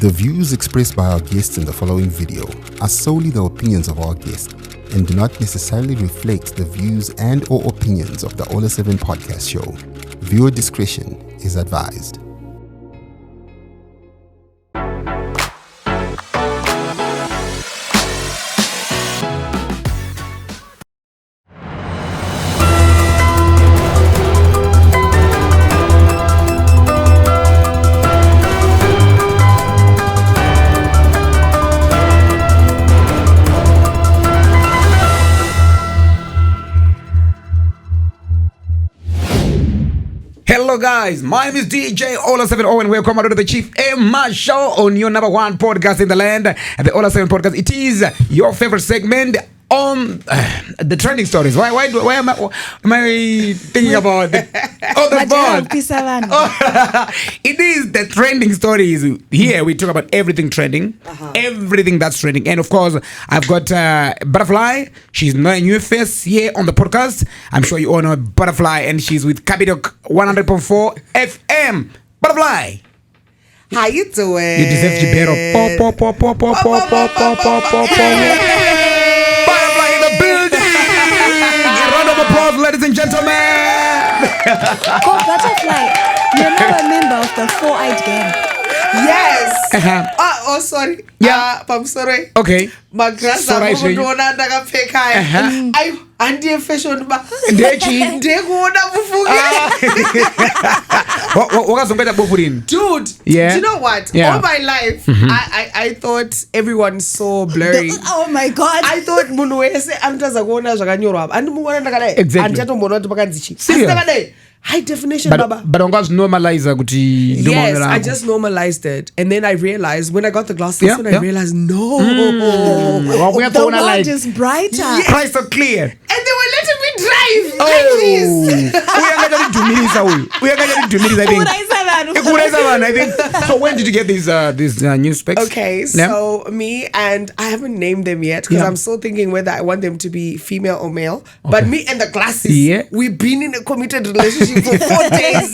The views expressed by our guests in the following video are solely the opinions of our guests and do not necessarily reflect the views and or opinions of the Ola 7 podcast show. Viewer discretion is advised. Hello guys, my name is DJ Ola 7 and welcome to the Chief Emma Show on your number one podcast in the land, the Ola 7 podcast. It is your favorite segment on the trending stories. Why am I thinking about the board? It is the trending stories. Here we talk about everything trending, everything that's trending. And of course, I've got Butterfly. She's not a new face here on the podcast. I'm sure you all know Butterfly, and she's with Capital 100.4 FM. Butterfly, how you doing? you deserve to be better. Applause, ladies and gentlemen. Butterfly, you're now a member of the Four-Eyed Gang. Yes. Sorry. Yeah. I'm sorry. Okay. Magrasa ngona ndakapfeka. Ayi andiye fashion ba. Ndekuona bufuke. Wakazongeta bofurini. Dude, yeah. Do you know what? Yeah. All my life, I thought everyone's so blurry. Oh my God. I thought munhu wese anotaza kuona zvakanyorwa apa. Andimungona ndakadai. Exactly. Andichatombona kuti pakanzichi. Serious? Ndakadai. High definition, baba. But ungazi normalize kuti. Yes, I just normalized it, and then I realized when I got the glasses, Yeah, I realized no, The world is brighter. Yeah. Price so clear. And they were letting me drive Oh, like this. we are going to I think. So when did you get these new specs? Okay, so me and I haven't named them yet because I'm still thinking whether I want them to be female or male. Okay. But me and the glasses, we've been in a committed relationship for 4 days.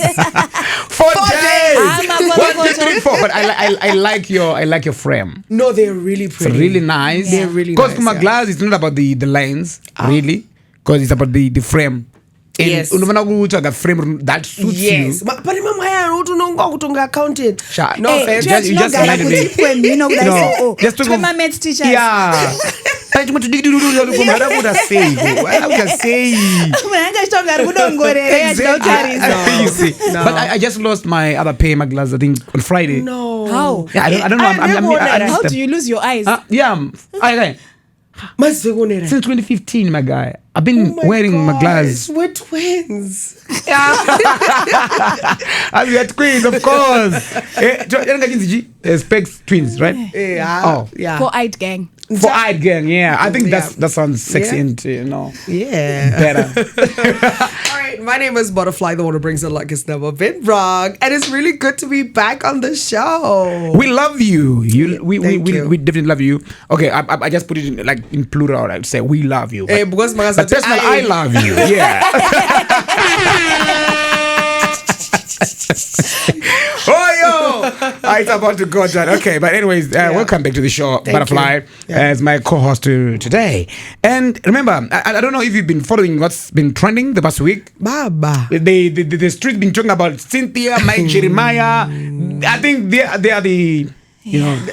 4 days. 1, 2, 3, 4. But I like your frame. No, they're really pretty. It's really nice. They're really nice. Because my glass is not about the lens, really. Because it's about the frame. And yes. The frame that suits you. But mama, I don't know to accountant. No offense. You just reminded me. Just to my maths teacher. Yeah. But I just lost my other pair, my glass, I think, on Friday. No. How? Yeah, I don't know. How do you lose your eyes? Since 2015, my guy. I've been wearing my glass. We're twins. And we are twins, of course. Specs twins, right? Yeah. Yeah. Four-Eyed Gang. Four-Eyed Gang, yeah. I think that sounds sexy and, better. All right, my name is Butterfly, the one who brings it like it's never been wrong. And it's really good to be back on the show. We love you. We definitely love you. Okay, I just put it in plural. I'd say we love you. But personally, I love you. Yeah. It's about to go, John. Okay, but anyways, welcome back to the show, Butterfly, as my co-host today. And remember, I don't know if you've been following what's been trending the past week. Baba. The street's been talking about Cynthia, Mike, Jeremiah. I think they are the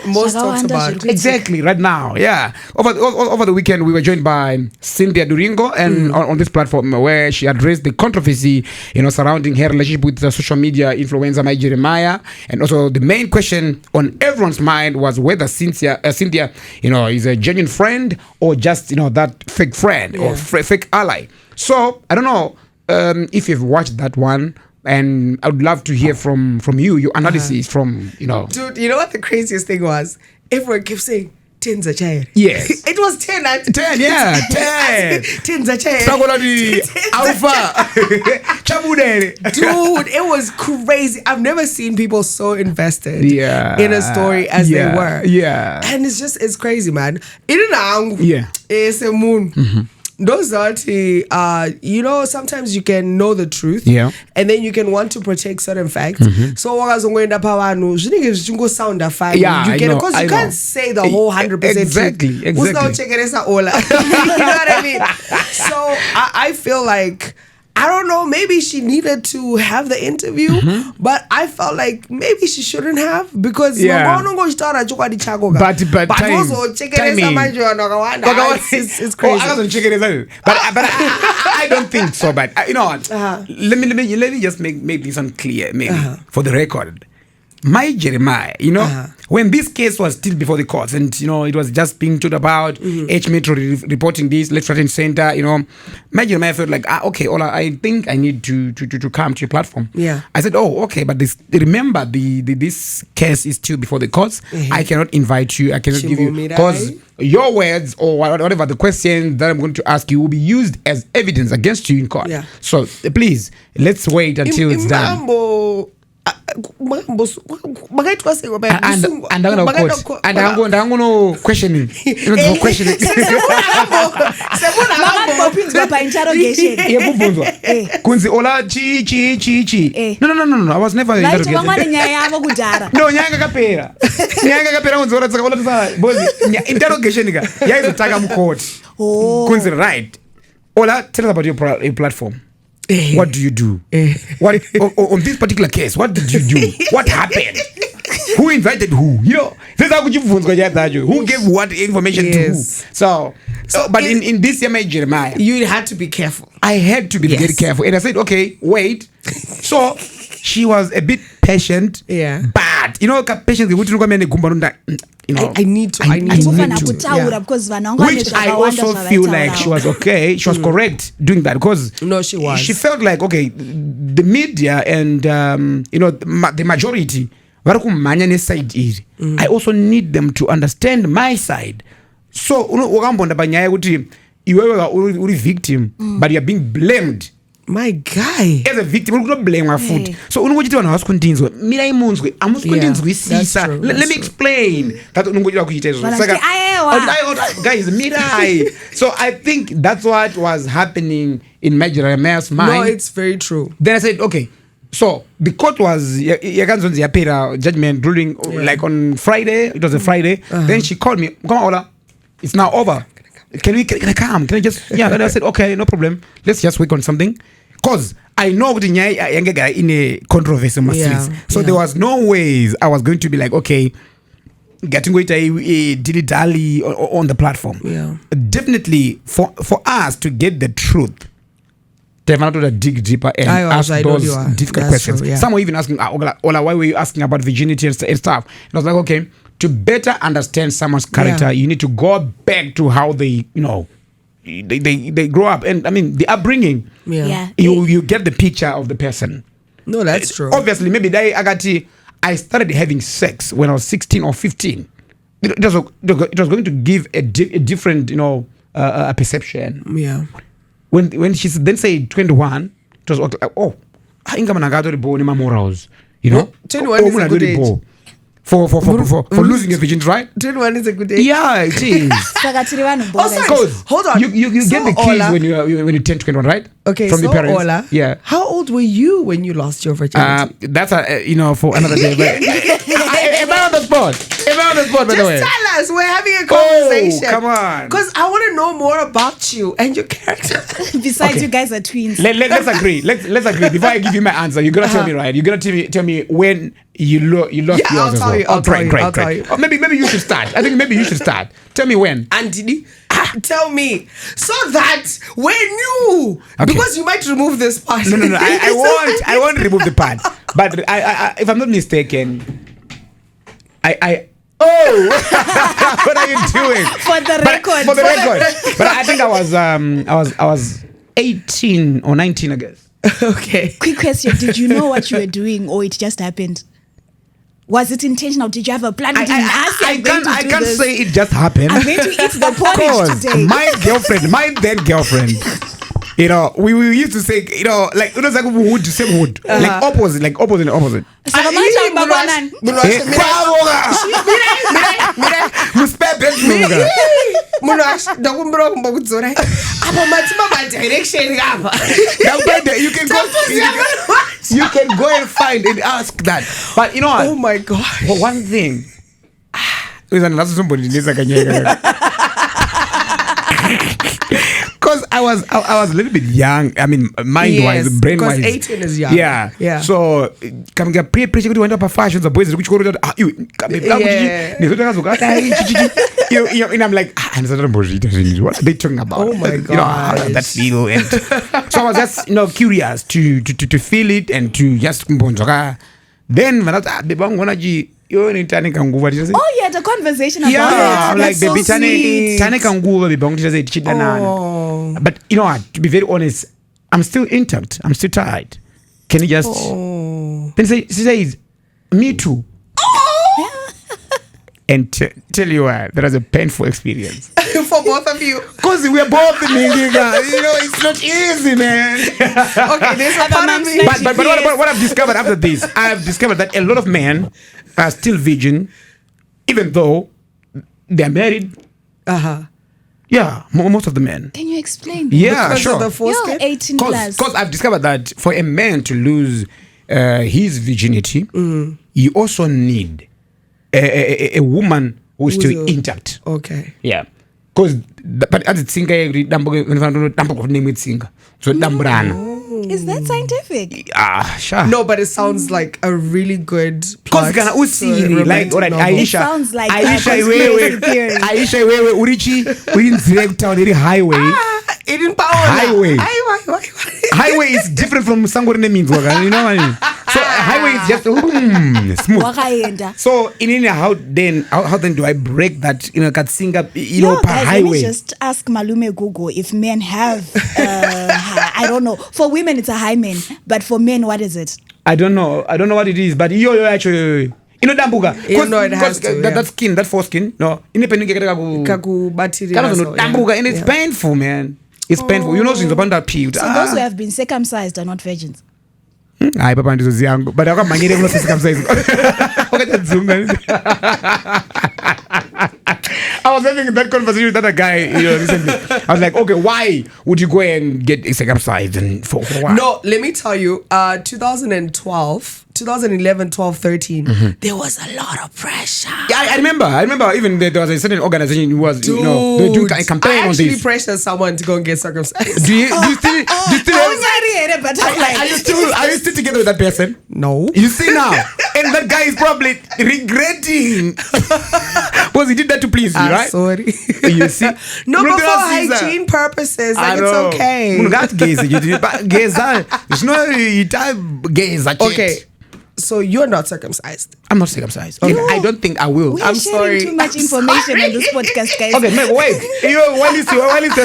most talked about. Exactly, right now. Yeah. Over the weekend, we were joined by Cynthia Duringo and on this platform where she addressed the controversy, surrounding her relationship with the social media influencer Mike Jeremiah. And also the main question on everyone's mind was whether Cynthia, is a genuine friend or just, that fake friend or fake ally. So, I don't know if you've watched that one. And I would love to hear from you, your analysis from, Dude, you know what the craziest thing was? Everyone kept saying, 10's a child. Yes. It was 10. 10, yeah. 10. 10's a child. Alpha. Dude, it was crazy. I've never seen people so invested in a story as they were. Yeah. And it's crazy, man. Yeah. It's a moon. those are sometimes you can know the truth, and then you can want to protect certain facts. So sound fine. You can't say the whole 100% exactly. truth. You know what I mean? So I feel like, I don't know, maybe she needed to have the interview, but I felt like maybe she shouldn't have, because but it's crazy. But I don't think so. But you know what? Let me just make this unclear, maybe for the record. My Jeremiah, when this case was still before the courts, and it was just being talked about, H Metro reporting this left, right, and center, my Jeremiah felt like, okay, Ola, I think I need to come to your platform. I said, okay, but remember this case is still before the courts. I cannot invite you. I cannot give you, because your words or whatever the questions that I'm going to ask you will be used as evidence against you in court. So please, let's wait until it's done. And I'm going to question him. No. I was never interrogated. No, interrogation. Right. Ola, tell us about your platform. What do you do? What on this particular case? What did you do? What happened? Who invited who? Who gave what information to who? So but in this year, Jeremiah, you had to be careful. I had to be very careful, and I said, okay, wait. So she was a bit patient, but patience. I need to. Which I also feel like she was okay. She was correct doing that, because she was. She felt like, okay, the media and the majority. I also need them to understand my side. So you are a victim, but you are being blamed. My guy, as a victim, you don't blame her food. So let me explain that. Guys, so I think that's what was happening in Major Mayor's mind. No, it's very true. Then I said, okay, so the court was judgment ruling like on Friday. It was a Friday. Then she called me, come on, Ola, it's now over. Can I come? Can I just and I said, okay, no problem. Let's just work on something. Because I know in a controversy so there was no ways I was going to be like, okay, getting with a dilly-dally on the platform. Definitely for us to get the truth, they have to dig deeper and ask those difficult questions. True, some were even asking, Ola, why were you asking about virginity and stuff? And I was like, okay, to better understand someone's character, you need to go back to how they, they grow up, and I mean the upbringing. You get the picture of the person. No, that's true. Obviously, maybe I started having sex when I was 16 or 15. It was going to give a different, a perception. When she then said 21, it was like, oh, I think I'm gonna go to morals. 21 is a good age. For losing your virginity, right? 21 is a good age. Yeah, it is. Hold on. You get the keys when you turn 21, right? Okay, from so the parents. Ola, how old were you when you lost your virginity? That's for another day. But am I on the spot? By the way? Just tell us. We're having a conversation. Oh, come on. Because I want to know more about you and your character. Besides, you guys are twins. Let's agree. Let's agree. Before I give you my answer, you're gonna tell me, right? You're gonna tell me when you lost yours. I'll tell you. I'll tell you. Oh, maybe you should start. I think maybe you should start. Tell me when. Anthony, tell me so that when you because you might remove this part. No. I won't remove the part. But I if I'm not mistaken, what are you doing? For the record. But I think I was 18 or 19, I guess. Okay. Quick question: did you know what you were doing, or it just happened? Was it intentional? Did you have a plan? I can't say it just happened. I'm going to eat the porridge today. My then girlfriend, we used to say, like, wood to same wood, like opposite. ndakumbira kumbokudzora apa matima direction apa. You can go. You can go and find and ask that. But you know what? Oh my gosh. Well, one thing. Because I was a little bit young. I mean, mind-wise, brain-wise. Because 18 is young. Yeah. So, come get pressure to went up a fashion. The boys which go to and I'm like, what are they talking about? Oh my god. How does that feel? And so I was just curious to feel it and to just then when I Oh, you had a conversation about it. I'm like, That's baby, so sweet. But you know what? To be very honest, I'm still intact. I'm still tired. Can you just? Then she says, "Me too." And tell you what, that was a painful experience For both of you. because we're both nigga. It's not easy, man. Okay, there's a part of me. But what I've discovered after this, I've discovered that a lot of men are still virgin, even though they're married. Yeah, most of the men. Can you explain? Yeah, Because sure. of the foreskin? You're 18 plus. Because I've discovered that for a man to lose his virginity, you also need a woman who's still intact. Okay. Yeah. Because but as it's singa so dambrana. Is that scientific? Sure. No, but it sounds like a really good plot. Because usiri like alright novel. Aisha. Sounds like Aisha a conspiracy theory. Aisha wewe urichi uinzire town iri highway. It didn't power. Highway. Why? Highway is different from sangorine means, you know what I mean? So highway is just smooth. Wakaenda. So how then do I break that katsinga per Guys, highway? let me just ask Malume Google if men have I don't know. For women it's a hymen, but for men what is it? I don't know what it is, but yo actually dambuka. You know it has to, that skin, that foreskin. No, dambuka, and it's painful, man. It's painful. Since about that period. So those who have been circumcised are not virgins. Hayi papa ndizoziyango but akamangire kuno circumcised. I was having that conversation with that guy recently. I was like, okay, why would you go and get circumcised and for what? No, let me tell you, 2011, 12, 13, there was a lot of pressure. Yeah, I remember even there was a certain organization who was, they were doing a campaign on I actually this. pressured someone to go and get circumcised. Do you still But are you still together with that person? No. You see now, and that guy is probably regretting because he did that to please you, right? Sorry. You see, No, but for hygiene purposes, like it's okay. Okay, so you're not circumcised. I'm not circumcised. Okay. I don't think I will. we are I'm sharing sorry. too much information on this podcast, guys. Okay, wait. While you're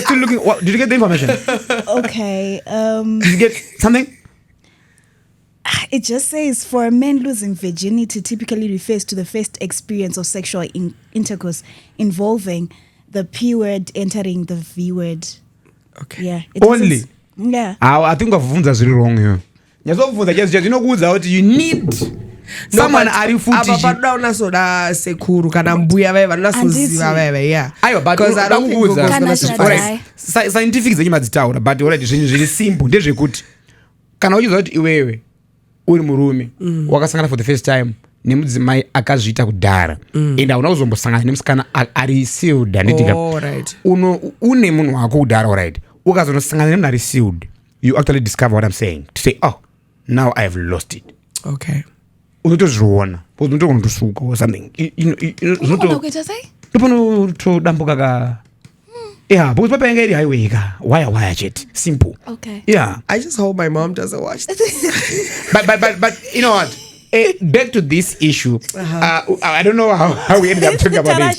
still looking, did you get the information? Okay. Did you get something? It just says for a man losing virginity typically refers to the first experience of sexual intercourse involving the P word entering the V word. Okay. Yeah. Only? Yeah. I think I've that's really wrong here. Just you need someone ari futi. Nasoda sekuru kana mbuya veve vanosoziva veve, yeah. Aiwa, but because I don't think Google's Kana gonna shadai. suffice. Scientific zechimadzitaura but already zvinhu zviri simple ndezvekuti kana uchiziva kuti iwewe uri murume wakasangana for the first time nemudzimai akazviita kudhara and hauna kuzombosangana nemusikana ari sealed handiti une munhu wako kudhara right ukazonosangana nemunhu ari sealed you actually discover what I'm saying to say now I have lost it. Okay. Unotozviona because unotosuka or something dambuka ka. Yeah, because papa ain't highway ka wire jet simple. Okay. Yeah. I just hope my mom doesn't watch this. but you know what? Back to this issue. I don't know how we ended up talking about this.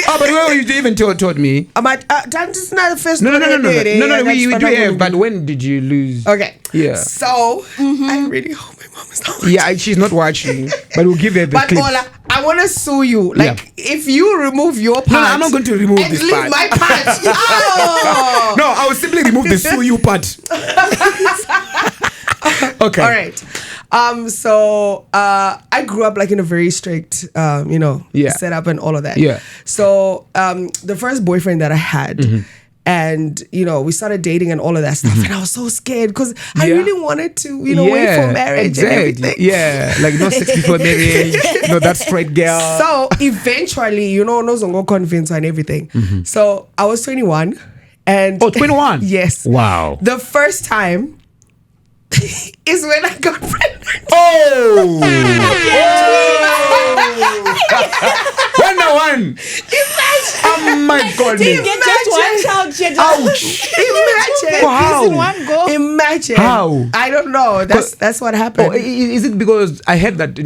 But when you even told me. That is not the first. No. We do have. But when did you lose? Okay. Yeah. So I really hope my mom is not watching. Yeah, she's not watching. But we'll give her the But clip. Ola, I want to sue you. Like, if you remove your part, No, I'm not going to remove and this leave part. my part. Oh. No, I will simply remove the sue you part. Okay. All right. So I grew up like in a very strict, setup and all of that. Yeah. So the first boyfriend that I had, and we started dating and all of that stuff, and I was so scared because I really wanted to, wait for marriage and everything. Yeah, like no sex before marriage, no that straight girl. So eventually, no zongo convince and everything. So I was 21, and 21. Yes. Wow. The first time is when I got pregnant. Oh! One. Imagine. Oh my God. You get just one child, shit. Ouch. Imagine. Wow. In one go. Imagine. How? I don't know. That's what happened. Is it because I heard that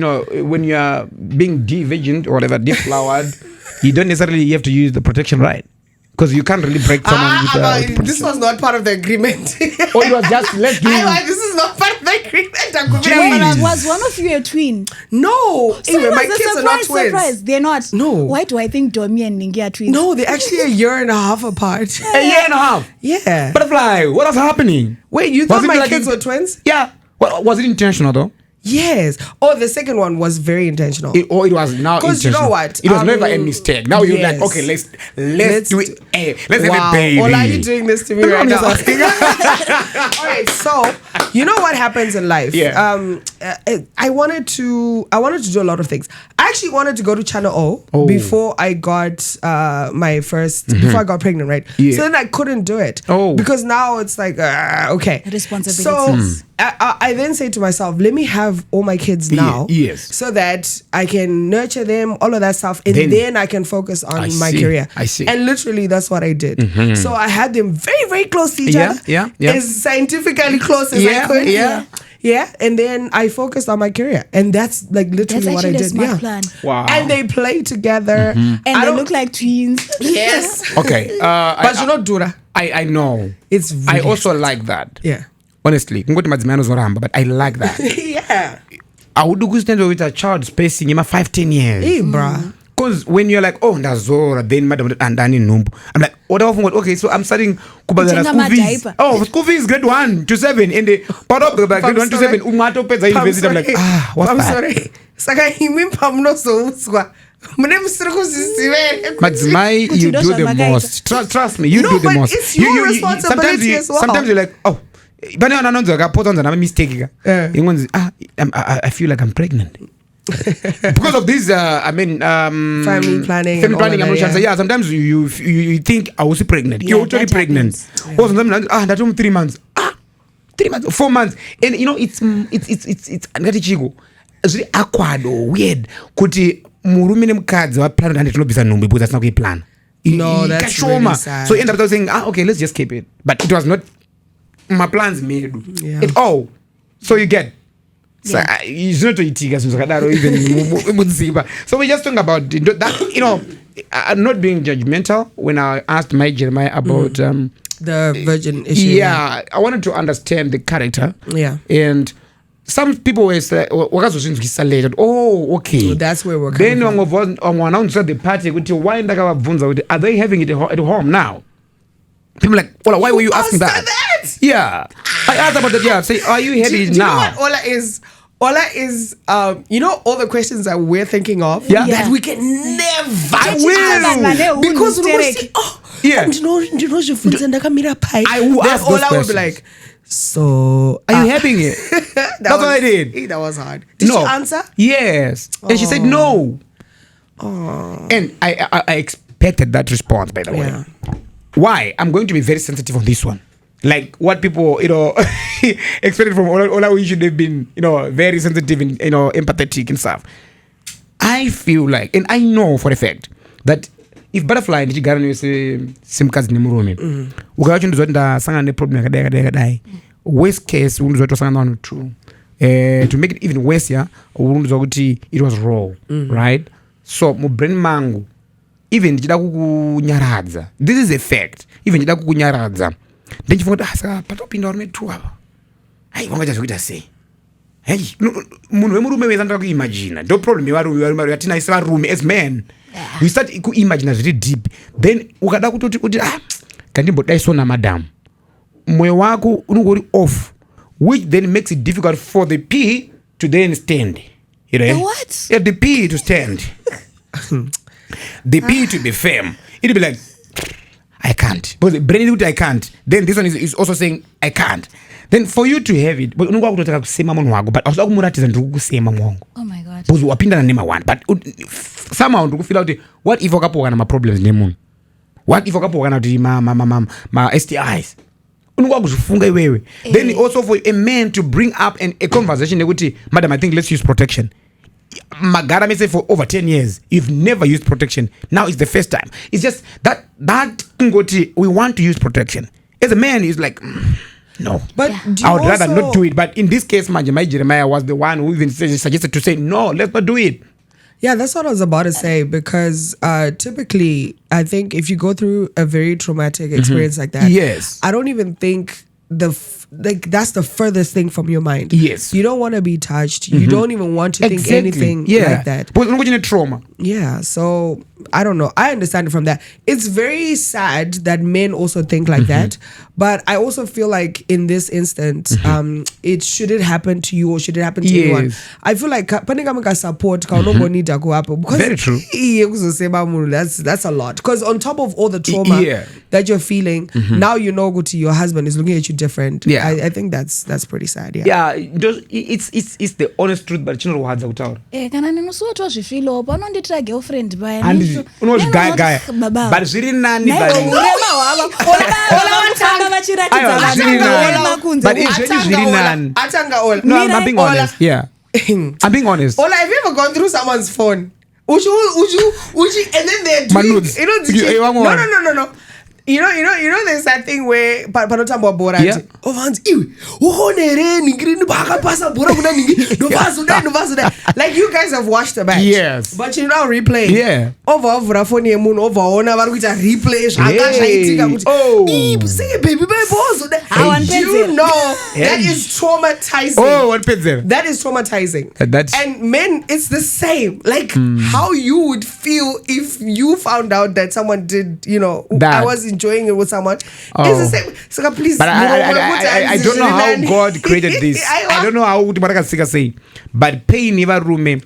when you are being de-virgined or whatever, deflowered, you don't necessarily have to use the protection right? Because you can't really break someone with protection. This was not part of the agreement. Or it was just let's do. This is not part of the agreement. Jeez. Was one of you a twin? No. So Anyway, it was my a kids are not twins. Surprise. They're not. No. Why do I think Domi and Ningi are twins? No, they're actually a year and a half apart. A year and a half. Yeah. Butterfly, what was happening? Wait, you thought Was it my like kids were twins? Yeah. Well, was it intentional though? Yes. Oh, the second one was very intentional. It was now intentional. Because you know what? It was never a mistake. Now you're like, yes. okay, let's do it. Let's have a baby. Well, are you doing this to me right now? All right. So you know what happens in life? Yeah. I wanted to do a lot of things. I actually wanted to go to Channel O before I got my first before I got pregnant, right? Yeah. So then I couldn't do it. Because now it's like okay. Responsibilities. So I then say to myself, let me have all my kids now, so that I can nurture them, all of that stuff, and then I can focus on my career. I see. And literally, that's what I did. So I had them very, very close to each other, as scientifically close as I could. Yeah, and then I focused on my career, and that's like literally what I did. Smart plan. Wow. And they play together, and they look like twins. Yes. Okay. But you know, Dura. I know. It's. Really I also like that. Yeah. Honestly, but I like that. Yeah. I would do good with a child spacing in 5-10 years. Hey, bruh. Because when you're like, Ndazora, then madam and Danny Numbu, I'm like, okay, so I'm studying school fees. School fees grade 1 to 7. And the part of the grade 1 to 7, Umato Peza University. I'm like, what's I'm that? sorry. Saka himi pamno so swa. Madzimai, you do the most. Trust me, you do the most. It's your responsibility as well. Sometimes you're like, but I mistake. I feel like I'm pregnant. Because of this, family planning. Yeah, sometimes you think I was pregnant. You're totally pregnant. Or sometimes that's 3 months. 3 months, 4 months, and it's really awkward or weird. Kuti murume nemukadzi vaplan and tinobvisa nhumbi because that's not a plan. No, that's really sad. So you end up saying, okay, let's just keep it. But it was not my plans made at all. So you get. So it's not even. So we're just talking about that. I'm not being judgmental when I asked Mike Jeremiah about the virgin issue. Yeah, I wanted to understand the character. Yeah, and some people were like, okay. That's where we're coming from. Then the party, are they having it at home now? People like, Ola, why were you asking that? Yeah, I asked about that. Yeah, say, are you having it now? You know what Ola is? Ola is, all the questions that we're thinking of that we can never will. Because we will say, you know, I will ask those Ola would be like, so are you having it? That's what I did. That was hard. Did she answer? Yes. And she said no. And I expected that response, by the way. Why? I'm going to be very sensitive on this one. Like what people, expected from Ola, we should have been, very sensitive and, empathetic and stuff. I feel like, and I know for a fact that if butterfly and Chigara say simkas nimurumi, ukawacho ndizonda sanga ne problem yakadai. Worst case undizoto sanga on true. To make it even worse, undizokuti it was raw, right? So mu brain mangu, even chida kukunyaradza. This is a fact. Even chida kukunyaradza. Then you forgot saka patopinda orme 2 hours. Hey, wanga jazokuita say. Hey, munhu wemurume wezanda kuimagine. No problem varume yatina isa varume as men. We start to imagine very deep. Then ukada kuti kandimbodaiso na madam. Moyo wako unongori off, which then makes it difficult for the P to then stand. You know? The what? Yeah, the P to stand. The P to be firm. It'll be like, I can't. But brain I can't. Then this one is also saying, I can't. Then for you to have it, but Oh my God. because wapinda na nema one. But somehow you feel out what if wakapo na problems nemun? What if wakapo na ma STIs? Then also for a man to bring up a conversation, madam, I think let's use protection. Magara may say for over 10 years, you've never used protection. Now it's the first time. It's just that we want to use protection. As a man, he's like, no. But I would rather not do it. But in this case, my Jeremiah was the one who even suggested to say, no, let's not do it. Yeah, that's what I was about to say, because typically, I think if you go through a very traumatic experience like that, yes, I don't even think that's the furthest thing from your mind. Yes. You don't want to be touched. You don't even want to think anything like that. But look at trauma. Yeah, so I don't know. I understand it from that. It's very sad that men also think like that, but I also feel like in this instance, it shouldn't happen to you or should it happen to anyone. I feel like panika support because very true. That's a lot. Because on top of all the trauma that you're feeling, now you know your husband is looking at you different. Yeah, I think that's pretty sad. Yeah, it's the honest truth, but you know what out. Girlfriend by and guy but zviri nani but it's zviri nani. No, I'm being honest. Yeah, I'm being honest. Ola, have you ever gone through someone's phone? Uchi, and then they're doing, no. You know, there's that thing where panotambo bora. Yeah. Like you guys have watched the match. Yes. But you now replay. Yeah. Over phone moon over ona replay. Oh. Baby, you know that is traumatizing. Oh, what pencil? That is traumatizing. And men, it's the same. Like how you would feel if you found out that someone did, that. I was enjoying it with someone. It's the same. So please, but I don't know how God created this. I don't know how to say. But pay never room.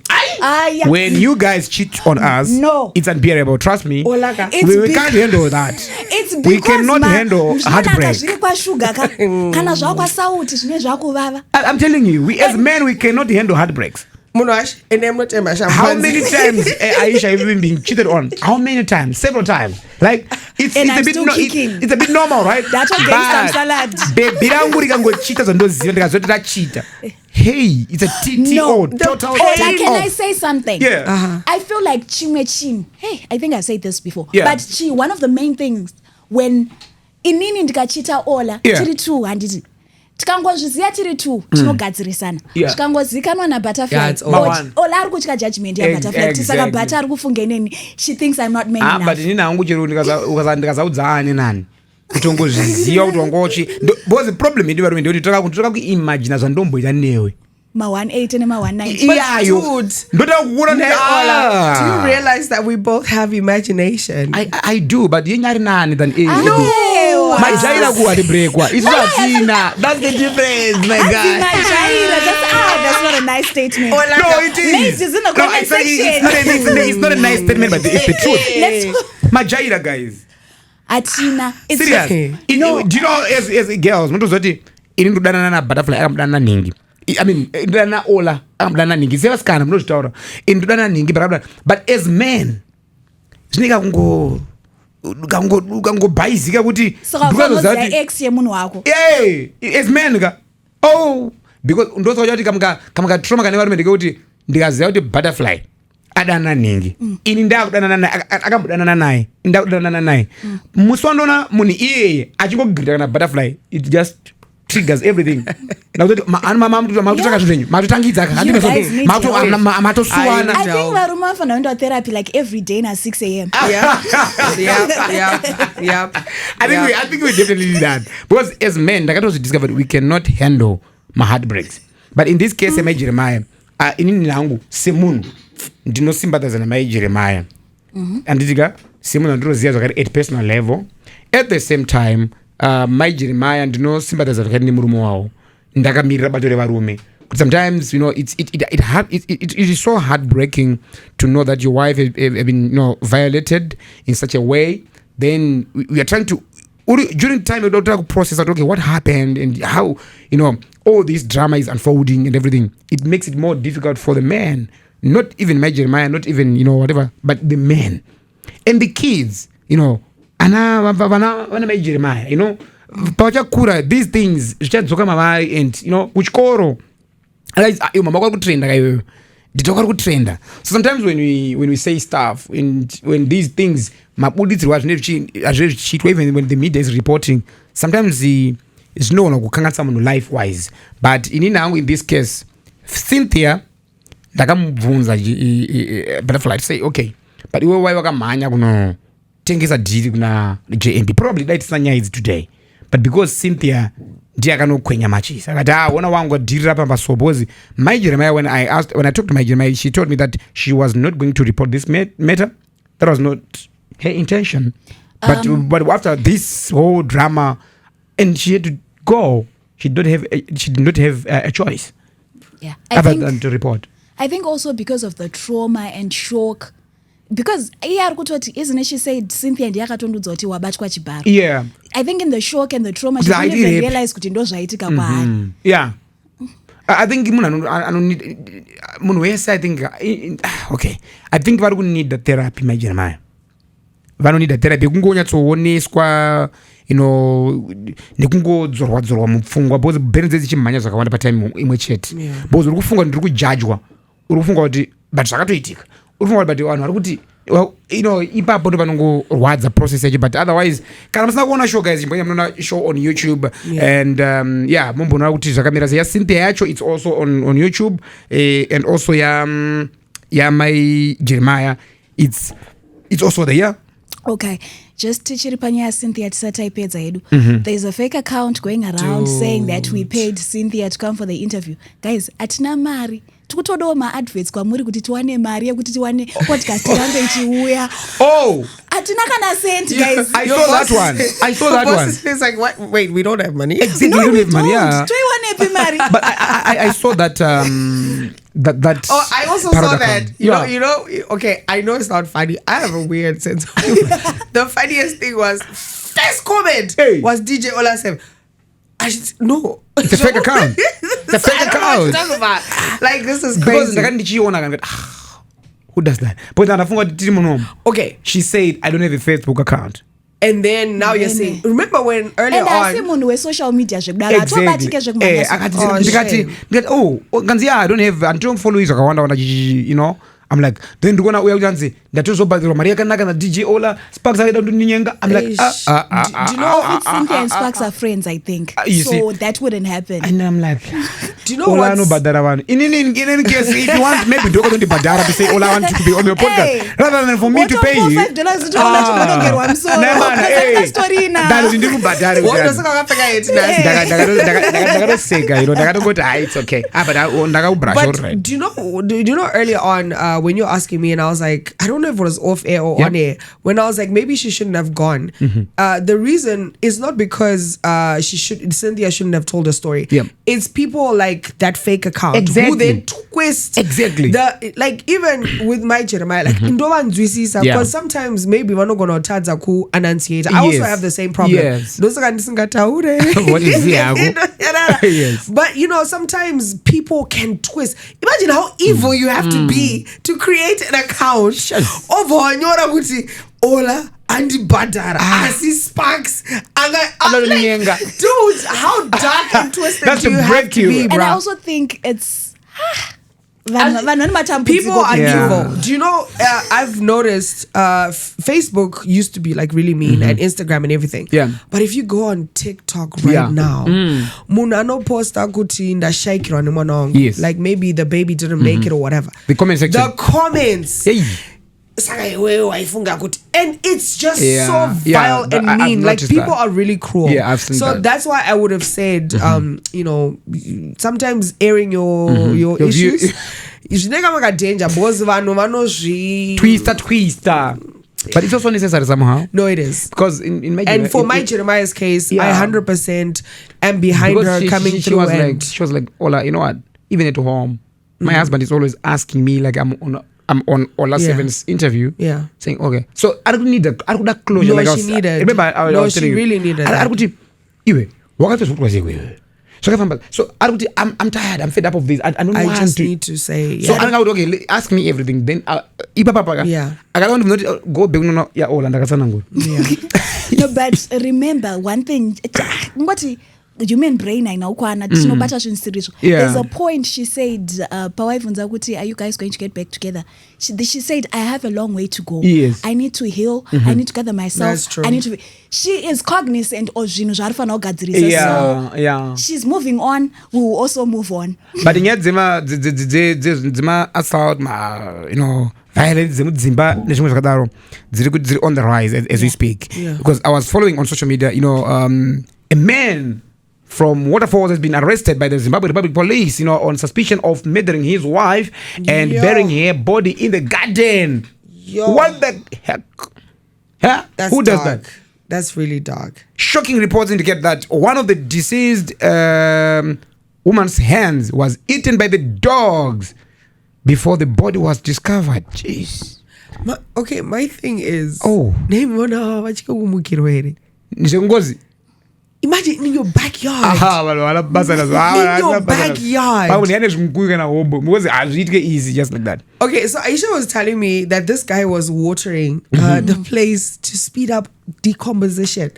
When you guys cheat on us, it's unbearable. Trust me. We can't handle that. It's because we cannot handle heartbreak. I'm telling you, we as men, we cannot handle heartbreaks. How many times Aisha have you been cheated on? How many times? Several times. Like it's a bit normal, right? That's what gangster salad. Hey, it's a TTO. Total can I say something? Yeah. I feel like Chimwe. Hey, I think I said this before. Yeah. But one of the main things when inini ndikachita ola tiri two handiti tikangozviziva tiri two tinogadzirisana tikangozikanwa nabutterfly ola ari kutya judgment yabutterfly tisaka butter ari kufunga ineni she thinks I'm not man enough. But inini hangu chero ndikazaudzane nani kutongozviziva kuti wangochi because the problem ndivaro ndoti toka kuimagine zvandomboita newe ma 180 and ma 190. But dude, do you realize that we both have imagination? I do, but you're not nani than my jaira kuwadi breakwa. It's not Tina. That's the difference, my guy. That's not a nice statement. No, it is. Ladies in the comment section. It's not a nice statement, but it's the truth. My jaira, guys. Atina, it's serious. Do you know, as girls, mtozoti inindudana na butterfly akamudana ningi. I mean, indudana ola akamudana ningi. Sevaskana mnozvitaura. Indudana ningi but as men, zvinika kungo bhaizika kuti ex yemunhu wako. Hey, as men because ndozokuti kamaka trauma kane varume ndikuti ndikaziva kuti butterfly adana ningi ini akamudanana naye musi wandoona munhu iyeye achingogirira kana butterfly it just triggers everything. Makutotanga zvinhu makutotangidza matosuwana. I think varume vanofanira kuenda therapy like every day na 6 a.m. Yeah. I think we definitely need that because as men discovered we cannot handle my heartbreaks. But in this case, my Jeremiah, inini nangu semunhu ndinosympathize namai Jeremiah. Anditika semunhu ndinoziva zvakare at personal level. At the same time, mai Jeremiah ndinosympathize zvakare nemurume wavo. Ndakamirira bato revarume sometimes, you know, it is so heartbreaking to know that your wife has been, you know, violated in such a way. Then we are trying to, during the time, we don't try to process out, okay, what happened and how, you know, all this drama is unfolding and everything. It makes it more difficult for the man, not even my Jeremiah, not even, you know, whatever, but the men and the kids, you know, my Jeremiah, you know, these things, and, you know, which koro. So sometimes when we say stuff, and when these things, even when the media is reporting, sometimes it's no one someone life wise. But in this case, Cynthia, butterfly say, okay, but we were manya tengesa deal na JMP. Probably that's is today. But because Cynthia kwenya matches, my Jeremiah, when I talked to my Jeremiah, she told me that she was not going to report this matter. That was not her intention. But after this whole drama, and she had to go, she did not have a choice. Yeah, other than to report. I think also because of the trauma and shock. Because isn't it, she said Cynthia and yeah. I think in the shock and the trauma, she didn't even realize yeah. I think okay. I think we need the therapy, my Jeremiah. We don't need the therapy. You know, nekungo dzorwa mufungwa bozi benze zichimanya zvakawanda patime imwe chete. Bozi uri kufungwa ndiri kujajwa. Uri kufungwa kuti but zvakatoitika. Uri kufungwa kuti vanhu vari kuti, well, you know, ipapo ndo panongorwadza process yacho, but otherwise kana musina kuona show guys, mbanya munoona show on YouTube, and yeah, mumboona kuti zvakamira sei. Cynthia yacho, it's also on YouTube, and also my Jeremiah, it's also there. Yeah. Okay, just tichiri panya Cynthia tisataipedza hedu. There's a fake account going around saying that we paid Cynthia to come for the interview. Guys, atina mari. Tukutodawo ma-adverts kwamuri kuti tiwane mari yekuti tiwane podcast irambe ichiuya. Oh! Atina kana cent, guys. I saw that one. It's like, what? Wait, we don't have money? Exactly, we don't have money, yeah. But I saw that, that oh, I also saw that. You know, okay, I know it's not funny. I have a weird sense of humor. The funniest thing was, first comment was DJ Olasev. No. It's a fake account. It's a fake account. Like, this is crazy. Who does that? But okay. She said, I don't have a Facebook account. And then now you're saying, remember when earlier on, social media exactly. I don't follow you know. I'm like, then do gonna Maria Kanaka DJ Ola Sparks. I don't do Ninga. I'm like, do you know Cynthia and Sparks are friends? I think so. That wouldn't happen. And I'm like, do you know what? In any case, if you want, maybe don't go to Badara to say, all I want you to be on your podcast rather than for me to pay you. $5 That is into Badara. What does it's okay. But do you know earlier on when you're asking me, and I was like, I don't know if it was off air or on air, when I was like, maybe she shouldn't have gone. The reason is not because Cynthia shouldn't have told a story. It's people like that fake account who then twist the, like, even with my Jeremiah, like because sometimes maybe we're not gonna tadza ku annunciate. I also have the same problem. What is yes. But you know, sometimes people can twist. Imagine how evil you have to be to create an account of Nyora Guti Ola Andy Badara Asi Sparks and like, dude, how dark and twisted do you have to be, bro? And I also think it's people are evil. Do you know, I've noticed Facebook used to be like really mean, and Instagram and everything. But if you go on TikTok right now, Munano posta kuti nda shaikira ni mwanangu. Like maybe the baby didn't make it or whatever. The comment section. The comments. And it's just so vile and mean. Like people are really cruel. I've seen so that. That's why I would have said, you know, sometimes airing your issues. Danger. Twister. But it's also necessary somehow. No, it is. Because in my and for my Jeremiah's case, I 100% am behind her coming through. She was like, Ola, you know what? even at home, my husband is always asking me like I'm on Ola 7's interview. Yeah. Saying, okay. So I don't need that. I don't that closure. No, like she needed. Remember, I No, was she telling you. really needed that. So I'm tired. I'm fed up of this. I don't I want just to. need to say. So Yeah. okay, ask me everything. Then Yeah. I don't not go back. No, yeah, all and Yeah. No, but remember one thing. What human brain I know there's a point she said Pawaivunza, are you guys going to get back together? She said, I have a long way to go. Yes. I need to heal. I need to gather myself. That's true. I need to she is cognizant of yeah. she's moving on. We will also move on. But in yet zima assault violence Zimba ziri on the rise as we speak. Yeah. Because I was following on social media, a man from Waterfalls has been arrested by the Zimbabwe Republic Police, on suspicion of murdering his wife and Yo. burying her body in the garden. Yo. What the heck? Huh? That's Who does dark. that? That's really dark. Shocking reports indicate that one of the deceased woman's hands was eaten by the dogs before the body was discovered. Jeez. My thing is. Oh. Imagine in your backyard. In your backyard. Easy just like that. Okay, so Aisha was telling me that this guy was watering the place to speed up decomposition.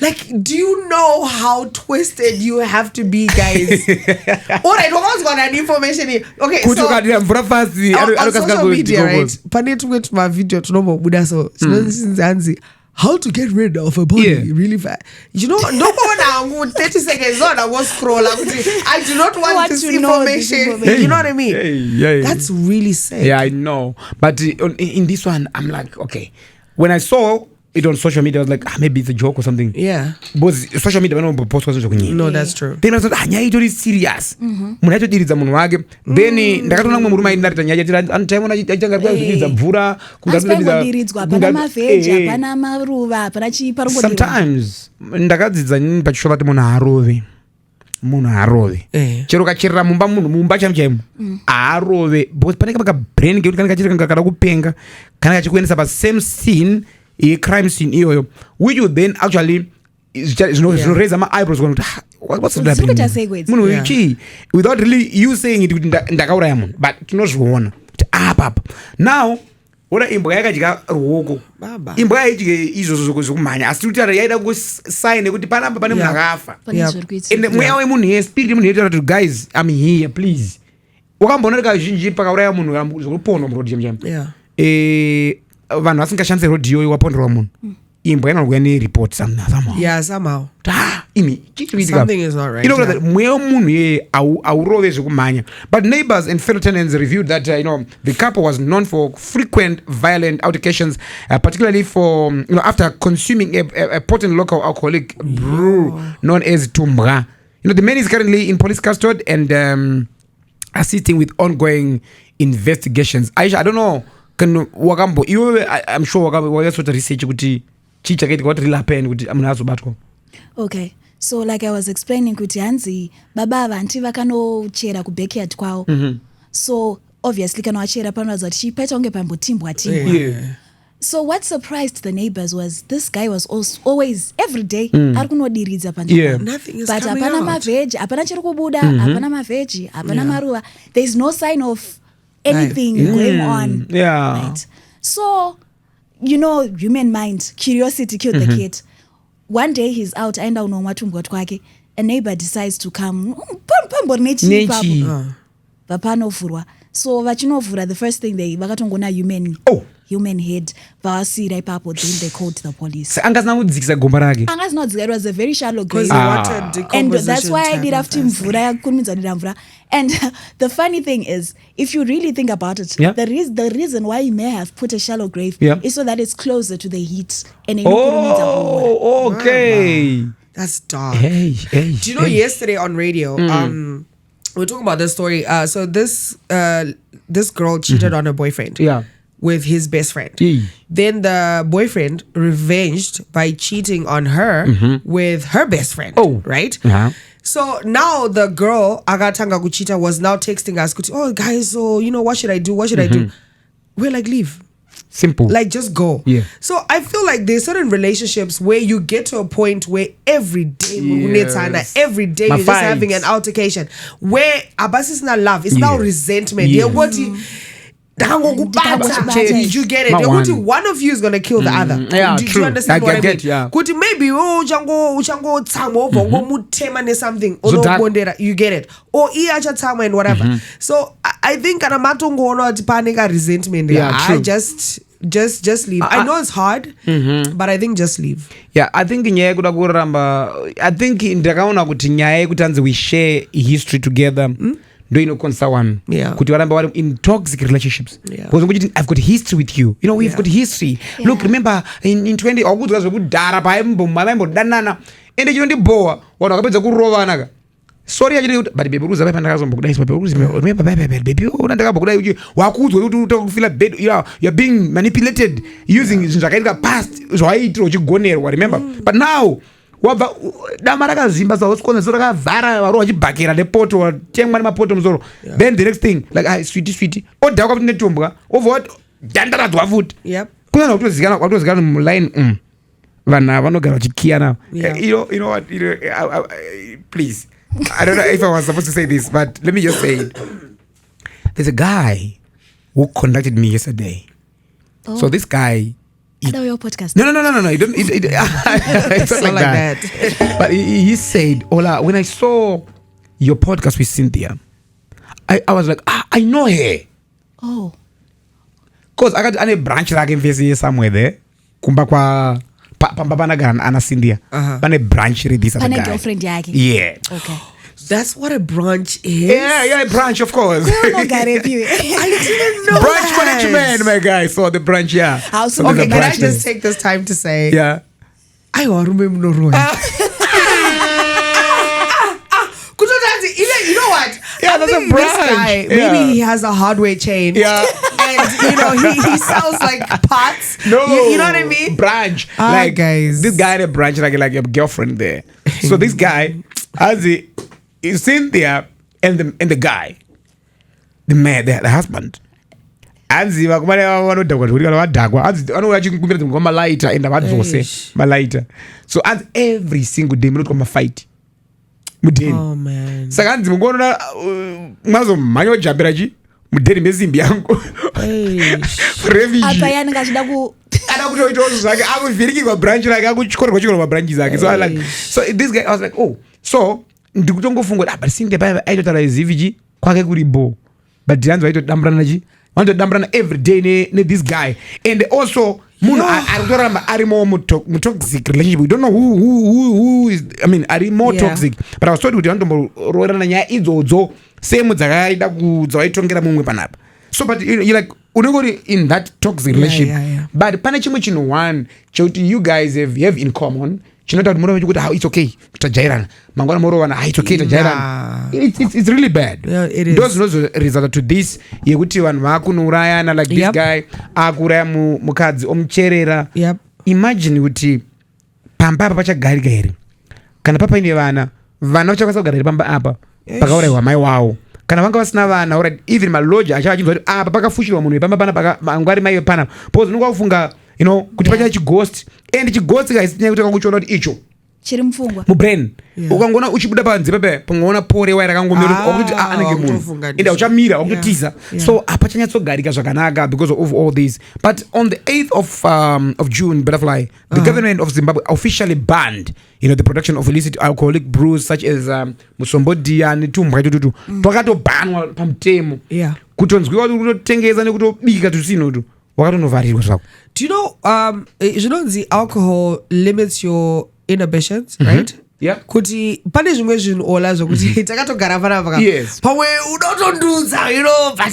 Like, do you know how twisted you have to be, guys? Alright, what's got that information here? Okay, so on social media, right? Panetu my video to know Zanzi. How to get rid of a body really fast. No one 30 seconds on I was scroll. I do not want this information. You know what I mean? That's really sad. Yeah, I know. But in this one, I'm like, okay. When I saw it on social media, I was like, maybe it's a joke or something. Yeah. But social media, No, that's true. Then I was like, nyaya itori serious. Munhu yatodiridza munhu wake. Then ndakatoona mumwe murume aindarita nyaya yatira antaimona achanga kudiridza mvura kungadiridzwa hapana mavheji hapana maruva hapana chii parongodiridza. Sometimes ndakadzidza nini pachishova kuti munhu haarove chero kacherera mumba chaimo haarove because panenge pakabrain ngekuti kana kachiri kada kupenga kana kachikuendesa pasame scene crime scene iyoyo which you then actually raise my eyebrows going what's happening munhu ichi without really you saying it kuti ndakauraya munhu but tinozviona kuti apa now ora imbwa yakadya ruoko imbwa yaidye izvozvo zvokumhanya asi kuti yaida kusaine kuti panapa pane munhu akafa ende mweya wemunhu yespirit yemunhu yetaura kuti guys I'm here please wakamboona kazhinji pakauraya munhu zvokupondwa murodhi chamuchamu vanhu vasingashandise rodhiyo waponderwa munhu imbwa inogouya nereport somehow something is not right. Mweya wemunhu yeye aurove zvekumhanya. But neighbors and fellow tenants reviewed that the couple was known for frequent violent altercations, particularly for after consuming a potent local alcoholic brew known as Tumbra. The man is currently in police custody and assisting with ongoing investigations. Aisha, I don't know. I'm sure wakambo research kuti chichakaita what really happened kuti munhu azobatwa. Okay. So like I was explaining kuti hanzi baba vanti vakanochera kubackyard kwao. So obviously kana wachera panoza kuti chipaita unge pambotimbwa timbwa. So what surprised the neighbors was this guy was always every day ari kunodiridza panzvimbo. Nothing is but coming hapana out. mavheji hapana chiri kubuda hapana mavheji hapana maruva. There is no sign of anything going on. Right? So human mind, curiosity killed the kid. One day he's out, aenda unomwatumbwa twake. A neighbor decides to come. Pambori nechi papo. Vapanovhurwa. So vachinovhura, the first thing they vakatongona human head. Vawasira ipapo, then they called the police. Angazina kudzikisa gomba rake. Angazina kudzikisa, it was a very shallow grave. And that's why I did after mvura kunimidza mvura. And the funny thing is, if you really think about it, the reason why you may have put a shallow grave is so that it's closer to the heat. And okay. That's dark. Hey. Do you know yesterday on radio, we're talking about this story. So this girl cheated on her boyfriend. Yeah. with his best friend. Yeah. Then the boyfriend revenged by cheating on her with her best friend. Oh. Right? Uh-huh. So now the girl, Agatanga Kuchita, was now texting us, oh guys, so you know, what should I do? What should I do? We're like, leave. Simple. Like, just go. Yeah. So I feel like there's certain relationships where you get to a point where every day, every day My you're just fights. having an altercation where Abbas is not love, it's now resentment. Yeah. Yeah. What did you get it? Not one. One of you is gonna kill the other. Yeah, do true. you understand what I mean? get, yeah. Kuti maybe uchango tamo over mutema something So that- bondera, you get it, or iacha tamo and whatever. So I think anamatongo no panika resentment. Yeah, I true. just leave. I know it's hard, but I think just leave. Yeah, I think nyaya yekuda kuramba, I think ndakaona kuti nyaya yekuti anzi we share history together ndo inokonsa one. Yeah. Kuti varamba vari in toxic relationships. Yeah. Because I've got history with you. You know, we've got history. Yeah. Look, remember in 20 akudzwa zvekudhara pavaimbodanana ende chinondibowa vanhu vakapedza kurovana ka. Sorry achiti kuti but baby ruza paipa ndakazombokudaisa baby ruza remember baby ndakambokudai uchi wakudzwa kuti utakufila bed you're being manipulated using zvinhu zvakaitika past zvawaiitira uchigonerwa remember but now wabva dama rakazimba sausikono so rakavhara vari vachibhakira nepoto watengwa nemapoto musoro then the next thing like sweetie odhakwa kuti netombwa obva wati dandaradzwa futi Yep. kunyanya kutozikana muline vanhu vanogara vachikiyana Yeah. you know what please I don't know if I was supposed to say this, but let me just say it. There's a guy who contacted me yesterday. Oh. So this guy, I know your podcast. no. He don't. It's not like that. But he said, "Ola, when I saw your podcast with Cynthia, I was like, I know her, Oh. cause I got a branch like in VC somewhere there. Kumba kwa pambabanagana ana Cynthia. Pane branch read this other Pane guy. girlfriend yake. Yeah. Okay. That's what a branch is. Yeah, branch, of course. No, Gareth, you. I didn't know Branch that. management, my guy. So the branch, yeah. How so? there's Okay, a can I branch just there. take this time to say, Yeah. I remember no you know what? Yeah, I that's think a branch. This guy, Yeah. maybe he has a hardware chain. Yeah. And you know he sells like parts. No. You know what I mean? Branch. Ah, guys. This guy had a branch like a girlfriend there. So this guy has is Cynthia and the guy. The man, the husband. Anziva kumane vanodhakwa zvekuti kana vadhakwa anouya achikumbira dzimwe malaita enda vadzose malaita so as every single day munotwa mafight mudheni. Oh man. Saka anzi mungoona mwazomhanya ujambira chi mudheni mesimbi yangu refugee Apa yanenge achida ku ada kutoitawo zvake akuvhirikirwa branch rake akuchikorwa mabranchi zake so I was like so this guy I was like oh so ndikutongofunga kuti but Cynthia paya aitotaura ziviji kwake kuri bo but hanzi vaitodamburana chi vanotodamburana every day this guy and also munhu aritoramba ari more mutoxic relationship we don't know who is I mean ari more toxic but I was told kuti vanotomboroorana nyaya idzodzo semu dzakaida dzavaitongera mumwe panapa so but you like unongori in that toxic relationship but pane chimwe chinhu one chekuti you guys have in common chinoita kuti munoona kuti it's okay tajairana mangwana morovana it's okay tajairana it's really bad. Yeah, it is. Ndo zvinozorezulta to this yekuti vanhu vakunourayana like this guy akuraya mukadzi omucherera. Imagine kuti pamba apa pachagarika here kana papaine vana vachakwanisa kugara here pamba apa pakaurayirwa mai wavo kana vanga vasina vana already even maloja achava achinzwa kuti apa pakafushirwa munhu wepamba pana mangwari mai pana because unonga kufunga you know kuti pachina chighost and chighost kaisinyaya kuti akangochiona kuti icho chiri mufungwa mubrain ukangoona uchibuda panze pepe pangoona pore waira kangomira kuti anenge munhu ende uchamira wakutotiza so apachanyatsogarika zvakanaka because of all this but on the 8th of June butterfly the government of Zimbabwe officially banned the production of illicit alcoholic brews such as musombodiya netumbwa itututu twakatobanwa pamutemo kutonzwiwa kuti kutotengesa nekutobika tusinotu wakatonovharirwa zvako. Do you know the alcohol limits your inhibitions, right? Yeah. Kuti pane zvimwe zvinhu ola zvokuti takatogara panapa Yes. pamwe unotondudza but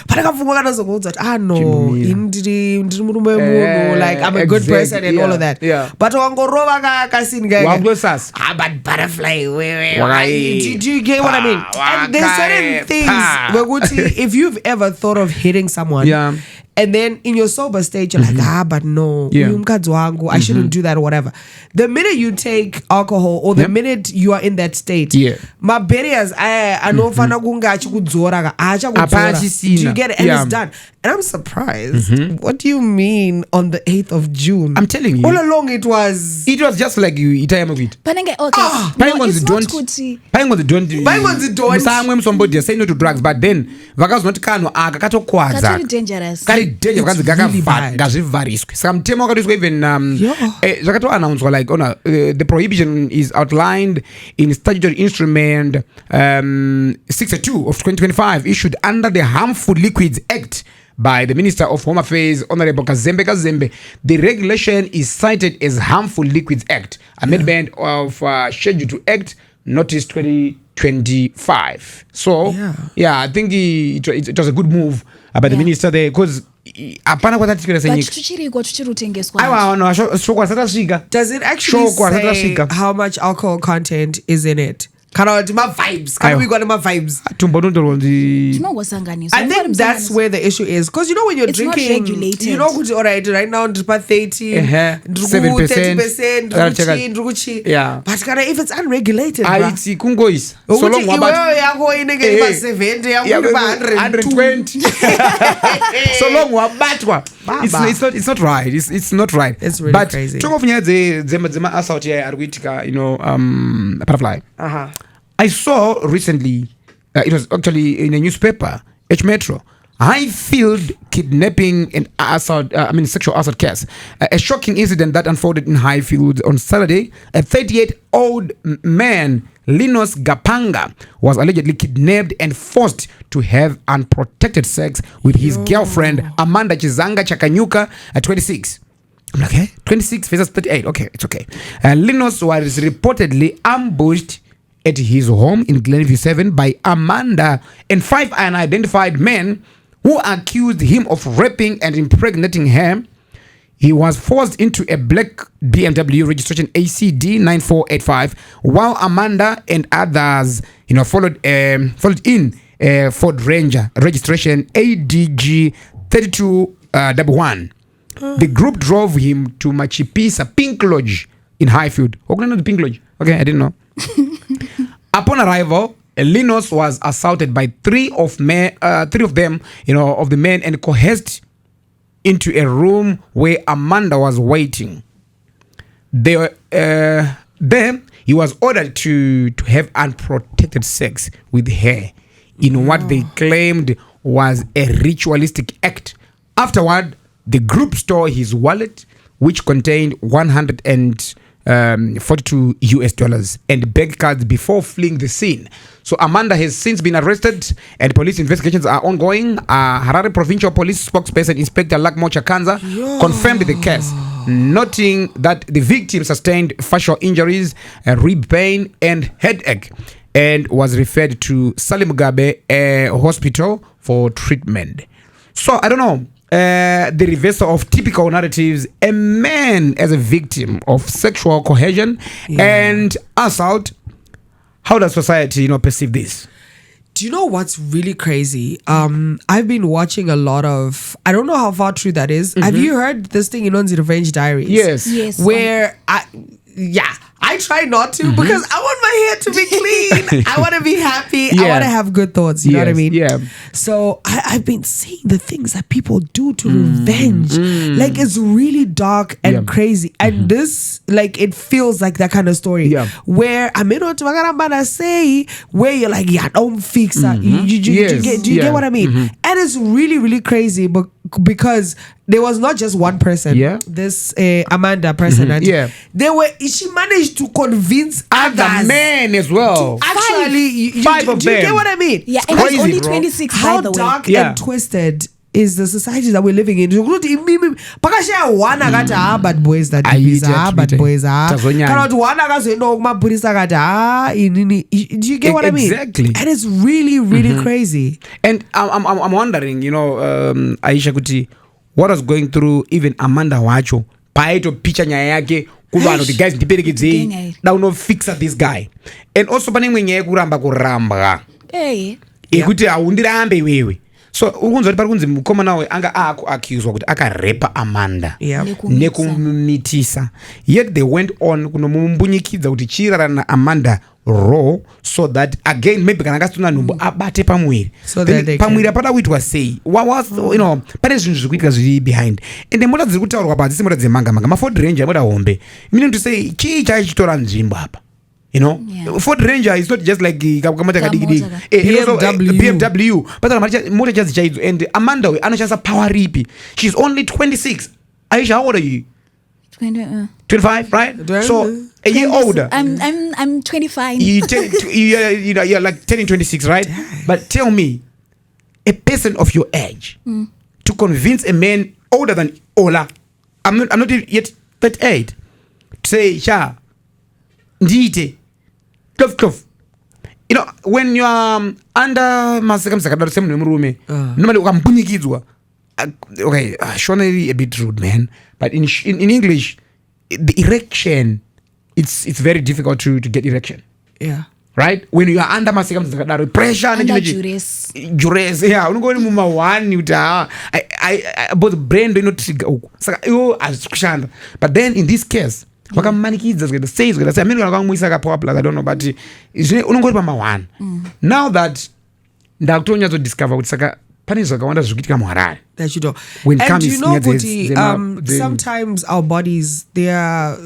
panakapfungwa kanazokuudza kuti no ndiri murume wemunhu like I'm a good person and all of that but wangorova kasini wangosasa but butterfly do you get what I mean? And there's certain things wekuti if you've ever thought of hitting someone And then in your sober state, you're like, but no, I shouldn't do that or whatever. The minute you take alcohol or the minute you are in that state, my barriers, I know do you get it? And it's done. And I'm surprised. What do you mean on the 8th of June? I'm telling you. All along it was just like you itayamavit. Okay. Some somebody say no to drugs, but then vakazi not kano akatokwadza. That's dangerous. Danger vakazi gazvivariswe. Some tema wakatiswa even zvakato announced like the prohibition is outlined in statutory instrument 62 of 2025 issued under the Harmful Liquids Act by the Minister of Home Affairs, Honorable Kazembe. The regulation is cited as Harmful Liquids Act, amendment of Schedule to Act, Notice 2025. So, I think it was a good move by the minister there, because does it actually say how much alcohol content is in it? Vibes. We got my vibes. I think that's where the issue is, because when you're drinking, alright, right now it's about 30, 30%, yeah. But if it's unregulated, it's kungois. So long 120. So long wabatwa. It's not right. It's not right. It's really crazy. But assault here butterfly. I saw recently, it was actually in a newspaper, H Metro, Highfield kidnapping and assault, sexual assault case. A shocking incident that unfolded in Highfield on Saturday. A 38-year-old man, Linus Gapanga, was allegedly kidnapped and forced to have unprotected sex with his girlfriend, Amanda Chizanga Chakanyuka, at 26. I'm like, hey, 26 versus 38. Okay, it's okay. Linus was reportedly ambushed at his home in Glenview 7 by Amanda and 5 unidentified men who accused him of raping and impregnating her. He was forced into a black BMW registration ACD 9485, while Amanda and others, followed in Ford Ranger registration ADG 3211. The group drove him to Machipisa Pink Lodge in Highfield. The Pink Lodge? Okay, I didn't know. Upon arrival, Linus was assaulted by three of them, of the men, and coerced into a room where Amanda was waiting. There, he was ordered to have unprotected sex with her in what they claimed was a ritualistic act. Afterward, the group stole his wallet, which contained $142 and bank cards before fleeing the scene. So Amanda has since been arrested and police investigations are ongoing. Harare Provincial Police spokesperson Inspector Lakmo Chakanza confirmed the case, noting that the victim sustained facial injuries, rib pain and headache, and was referred to Salim Mugabe Hospital for treatment. So I don't know. The reversal of typical narratives, a man as a victim of sexual coercion and assault. How does society, perceive this? Do you know what's really crazy? I've been watching a lot of, I don't know how far true that is. Have you heard this thing in the Revenge Diaries? Yes. Where I try not to because I want my hair to be clean. I want to be happy. I want to have good thoughts. You know what I mean? Yeah. So I've been seeing the things that people do to revenge. Like, it's really dark and crazy. And this, it feels like that kind of story. Yeah. Where I mean, what I'm say, where you're like, don't fix that. Do you get what I mean? And it's really, really crazy, because there was not just one person. This Amanda person. She managed to convince other men as well. Actually, five of them. Do you get what I mean? Yeah, and it's only 26, How by the way. dark and twisted is the society that we're living in? Bad boys that bad boys do you get what I mean? Exactly. And it's really, really crazy. And I'm wondering, Aisha Kuti, what was going through even Amanda Wacho paito picha nyaya yake kuvanhu the guys ndiperekedzei daunofixa this guy. And also pane imwe nyaya yekuramba ekuti haundirambe iwewe so ukunzwa kuti pari kunzi mukomana we anga akuaccuswa kuti akarepa Amanda nekumumitisa, yet they went on kunomumbunyikidzwa kuti chirarana na Amanda raw, so that again maybe kana akasitona nhumbu abate pamwiri, pamwiri apada kuitwa sei, you know, pane zvinhu zviri kuitika zviri behind. And mota dziri kutaurwa pa dzisi mota dzemanga maFord Ranger mota hombe, meaning to say chii chaichitora nzvimbo apa. You know, Ford Ranger is not just like kamata kadiki BMW, but motor just chaidzo. And Amanda we anachasa power ripi. She's only 26. Aisha, how old are you? 25, right? So a year older. I'm 25. You're like 10 and 26, right? But tell me, a person of your age to convince a man older than Ola, I'm not yet 38, to say, Sha, ndite, tough. You know, when you are under masakamsakadaro same room, normally ukampunyikidzwa. Okay, surely a bit rude, man. But in English, the erection, it's very difficult to get erection. Yeah. Right? When you are under masakamsakadaro, pressure, Under duress. Yeah, unogoni muma one uta both brain do not trigger. But then in this case, wakamanikidzwa zvikaita sei zvikaita sei amene vakamuisa akapoa I don't know, but unongori pama one. Now that ndakutonyatso discover kuti saka pane zvakawanda zviri kuitika muHarare that you know. When And you know, Kuti, sometimes our bodies, they are,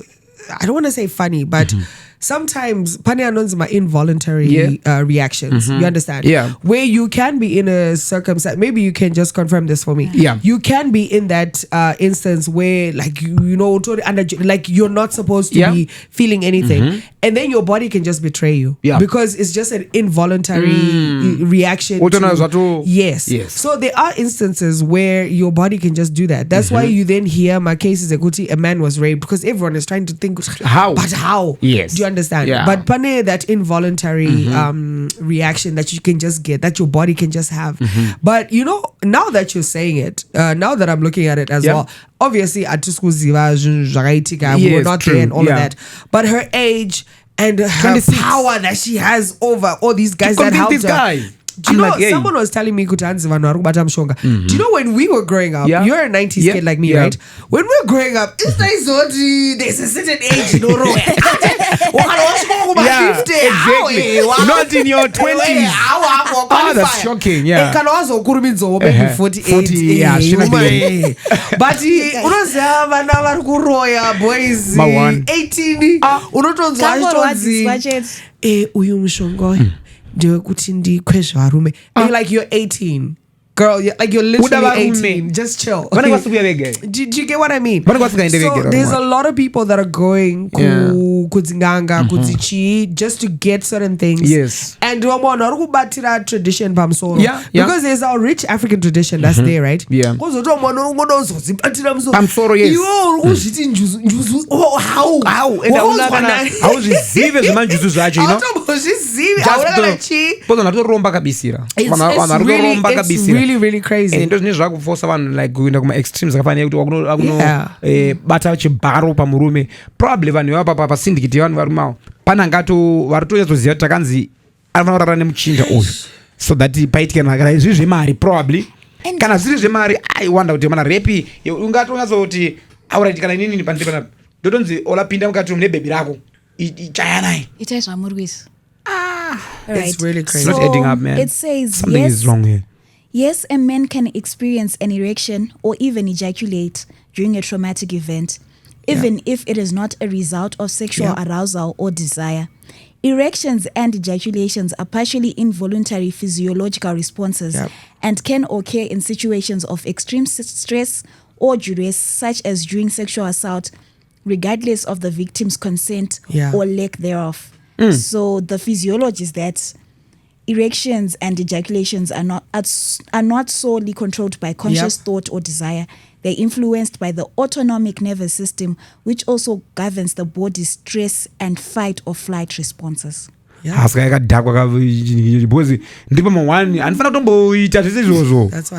I don't want to say funny, but sometimes pane anonzima involuntary reactions. You understand? Yeah. Where you can be in a circumstance, maybe you can just confirm this for me. Yeah. You can be in that instance where, like, you know, totally like you're not supposed to be feeling anything, and then your body can just betray you. Yeah. Because it's just an involuntary reaction. Yes. So there are instances where your body can just do that. That's why you then hear my cases a man was raped, because everyone is trying to think how. But how? Yes. Do you understand? Yeah. But pane, that involuntary reaction that you can just get, that your body can just have. But you know, now that you're saying it, now that I'm looking at it as well, obviously we're not there and all of that. But her age and her 26. power that she has over all these guys that helped her. Do you know, someone was telling me, do you know when we were growing up, you're a 90s kid like me, right? When we were growing up, it's like, there's a certain age, exactly. Not in your 20s. That's shocking, yeah. Maybe 48. Yeah, But boys 18. Uyu mushongo. Like you're 18. Girl, like you're literally 18. Just chill. Do you get what I mean? So there's a lot of people that are going kudzinganga, kudzichi, just to get certain things. Yes. And tradition because there's our rich African tradition that's there, right? Yeah. Pamsoro, yes. How? It's really crazy. And ndozvine zvakuforsa vanhu like kuenda kuma extremes akafanira kuti wakuno bata chibharo pamurume. Probably vanhu vapa pa syndicate vanhu varumawo panangato varitoyazoziva kuti takanzi anofanira kurara nemuchinja uyu, so that paitike kana izvi zvemari probably kana zviri zvemari I wonder kuti mana repi ungatonyatsokuti auraitikana nini pandiri panapa ndotonzi olapinda mukati mune bhebi rako ichaya naye itai zvamurwisa. It's really crazy. It's not adding up, man. It says something is wrong here. Yes, a man can experience an erection or even ejaculate during a traumatic event, even if it is not a result of sexual arousal or desire. Erections and ejaculations are partially involuntary physiological responses and can occur in situations of extreme stress or duress, such as during sexual assault, regardless of the victim's consent or lack thereof. So the physiology is that erections and ejaculations are not solely controlled by conscious thought or desire. They're influenced by the autonomic nervous system, which also governs the body's stress and fight or flight responses. That's what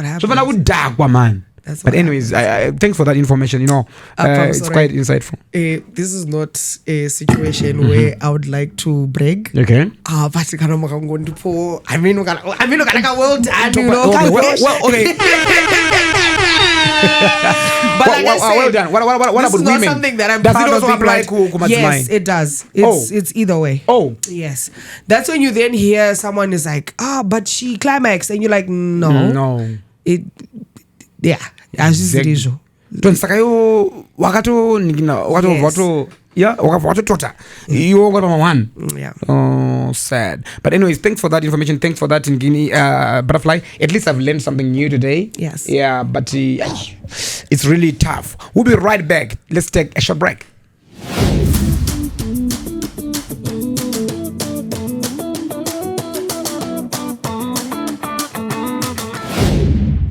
happens. Man. That's But what anyways, thanks for that information. You know, promise, it's alright. quite insightful. This is not a situation where I would like to brag. Okay. But kana makangondipo. I mean, well done, you know. Okay. Well, okay. But like I said, well done. What this about is not women? something that I'm Does proud it also of. apply Like, to madzimai? yes, it does. It's either way. Oh. Yes. That's when you then hear someone is like, but she climaxed, and you're like, no. Yeah. As is the usual. Saka yo wakato wakatotota you got one. Yeah. Oh, sad. But anyways, thanks for that information. Thanks for that, Ngini Butterfly. At least I've learned something new today. Yes. Yeah, but it's really tough. We'll be right back. Let's take a short break.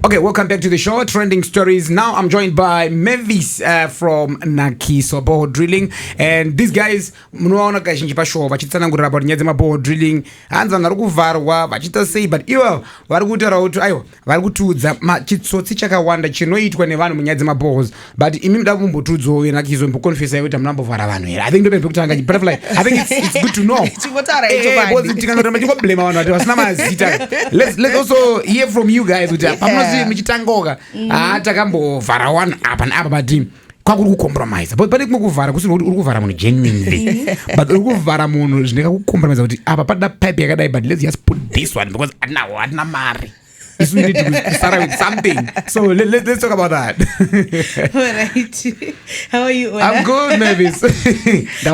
Okay, welcome back to the show, Trending Stories. Now I'm joined by Mavis from Nakiso Borehole Drilling. And these guys, munoona kazhinji pashow vachitsanangurira about nyaya dzemaborehole drilling. Hanza vari kuvharwa vachita sei, but ivo vari kutaura kuti aiwa vari kutiudza chitsotsi chakawanda chinoitwa nevanhu munyaya dzemaboreholes. But imi muda kumbotudzawo Nakiso mbokonfesa kuti munambovhara vanhu here. I think ndope pekutanga Butterfly. I think it's good to know. Tikangoramba tingoblema vanhu vati vasina mazita. Let's also hear from you guys kuti michitangoka takambovhara one apa neapa but kwakuri kucompromise but pane kumwe kuvhara kusiri kuti uri kuvhara munhu genuinely but uri kuvhara munhu zvineka kucompromise kuti apa pada pipe yakadai but let's just put this one because hatina mari. We need to start with something. So let's talk about that. Alright. How are you, Ola? I'm good, Mavis. Okay. I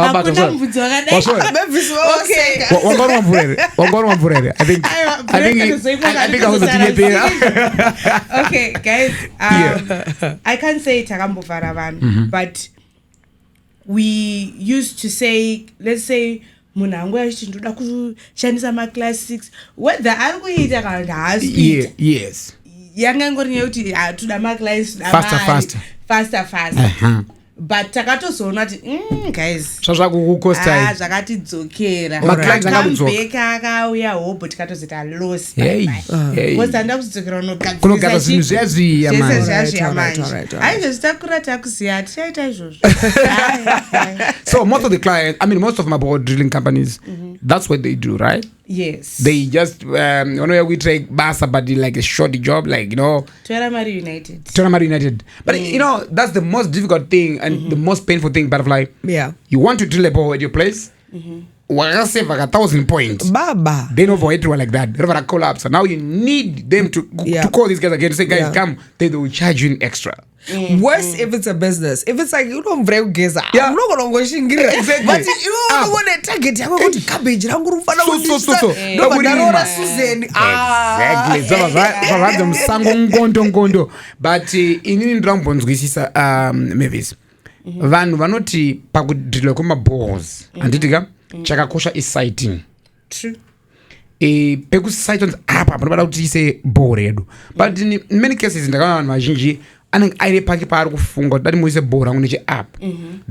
was a Okay, guys. I can't say Takambo Faravan, but we used to say, let's say, munangu achindoda kushandisa maclassics whether ari kuita kana kuti haaspeed. Yes. Yanga ngori nekuti toda maclassics faster. But takatozoona kuti guys zvazvakukukosta zvakatidzokera comeback akauya hobo tikatozita loss because tanda kuzodzokera kunogara zvinhu zviya manje aizvozvi takura takuziva tichaita izvozvo. So most of the clients, I mean most of my borehole drilling companies, that's what they do, right? Yes. They just we take basa but like a short job, like, you know, Toramari United. But you know, that's the most difficult thing and the most painful thing, Butterfly. Yeah. You want to drill a borehole at your place, save like 1,000 points. Baba. They know for it like that. They never collapse. So now you need them to call these guys again to say, guys, come. They will charge you in extra. Worse if it's a business. If it's like you don't break geza, I'm not gonna go shingira. Exactly. But you don't want to target. I'm going to cabbage. I'm going to find So. Exactly. But inini ndambonzwisisa Mavis. Vanhu vanoti pakudrilla kwemaboreholes anditika chakakosha is sighting. True. Pekusight apa panoda kuti ise borehole yedu. But in many cases ndakaona vanhu vazhinji anenge aine pake paari kufunga kuti dati muise borehole rangu neche apa.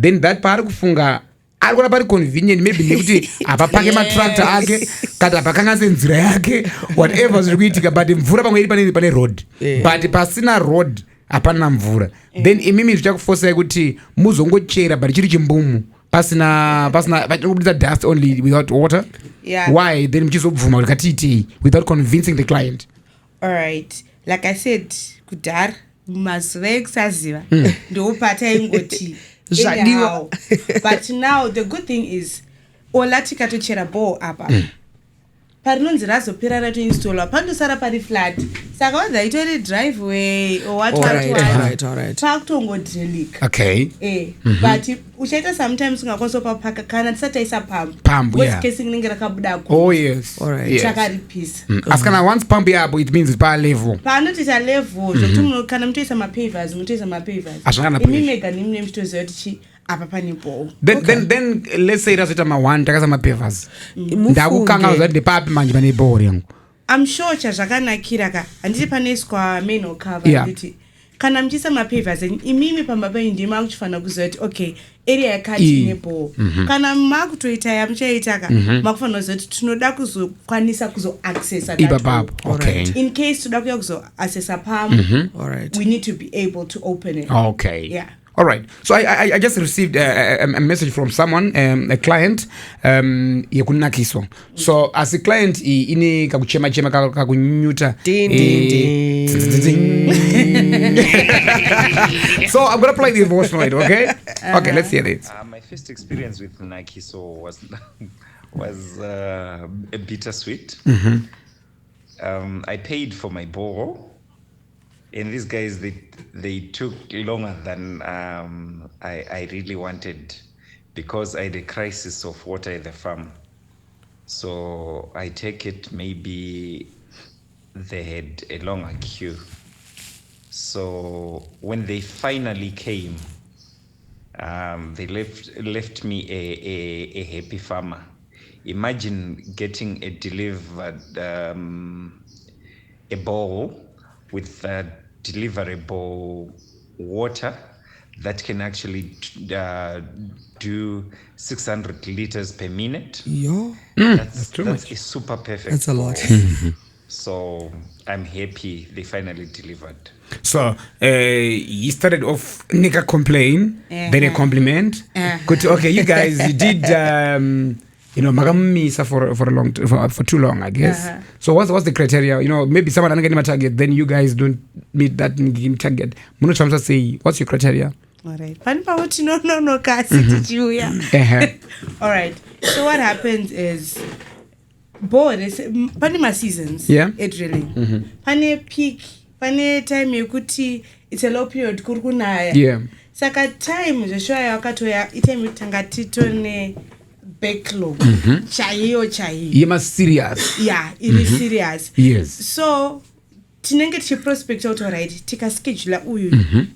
Then that paari kufunga ari kuona pari convenient maybe nekuti apa pake matractor ake kana apa kanganise nzira yake whatever zviri kuitika but mvura pamwe iri pane road. But pasina road hapana mvura. Then imimi zvichakufosai kuti muzongochera but chiri chimbumu pasina kubudisa dust only without water. Yeah. Why then mchizobvuma kuti katiitei without convincing the client? Alright, like I said kudhara mazuva ekusaziva ndopata ingoti anyhow. But now the good thing is ola tikatochera bore apa parinonzi razopera ratoinstallwa pandosara pari flat saka wanza itori driveway or what pakutongodrilika. Okay. But uchaita sometimes ungakwanisa papaka kana tisataisa pump worst case inenge rakabuda oh yes chakaripisa asi kana once pump yapo it means pa level panotoita level zvokuti kana mutoisa mapavers imi mega nimune muchitoziva kuti apa pane ball. Then let's say razoita ma1 takaisa mapavers ndakukanga zati ndepapi manje pane ball yangu. I'm sure chazvakanakira ka handiti panoiswa main cover kuti kana mchisa mapavers imimi pamba penyu ndima kuchifana kuzoti okay area yakati nebo kana makutoita yamuchaitaka makufana kuzoti tunoda kuzokwanisa kuzoaccessa that okay. In case toda kuya kuzoaccessa pam we need to be able to open it. Okay. Yeah. All right. So I just received a message from someone, a client, yakunakiswa. So as a client, ini kakuchema kakunyuta. So I'm gonna play the voice note, okay? Okay, let's hear this. My first experience with Nakiso was a bittersweet. I paid for my borehole. And these guys, they took longer than I really wanted because I had a crisis of water at the farm. So I take it maybe they had a longer queue. So when they finally came, they left me a happy farmer. Imagine getting a delivered a bowl with deliverable water that can actually do 600 liters per minute. Yo. That's a super perfect. That's a lot. So I'm happy they finally delivered. So he started off nigga complain, then a compliment. Good. Okay, you guys, you did magamisa for too long, I guess. So what's the criteria? Maybe someone doesn't get my target, then you guys don't meet that target. Muno chamsa say, what's your criteria? All right. No, all right. So what happens is, Panima seasons. Yeah. It really. Pane peak. Pane time yukuti. It's a low period. Kurkunaya. Yeah. Saka time Joshua yakatoya itime tangatitone backlog. Chai. You must serious. Yeah, it is serious. Yes. So tinenge tichi prospect out alright. Tika schedule uyu.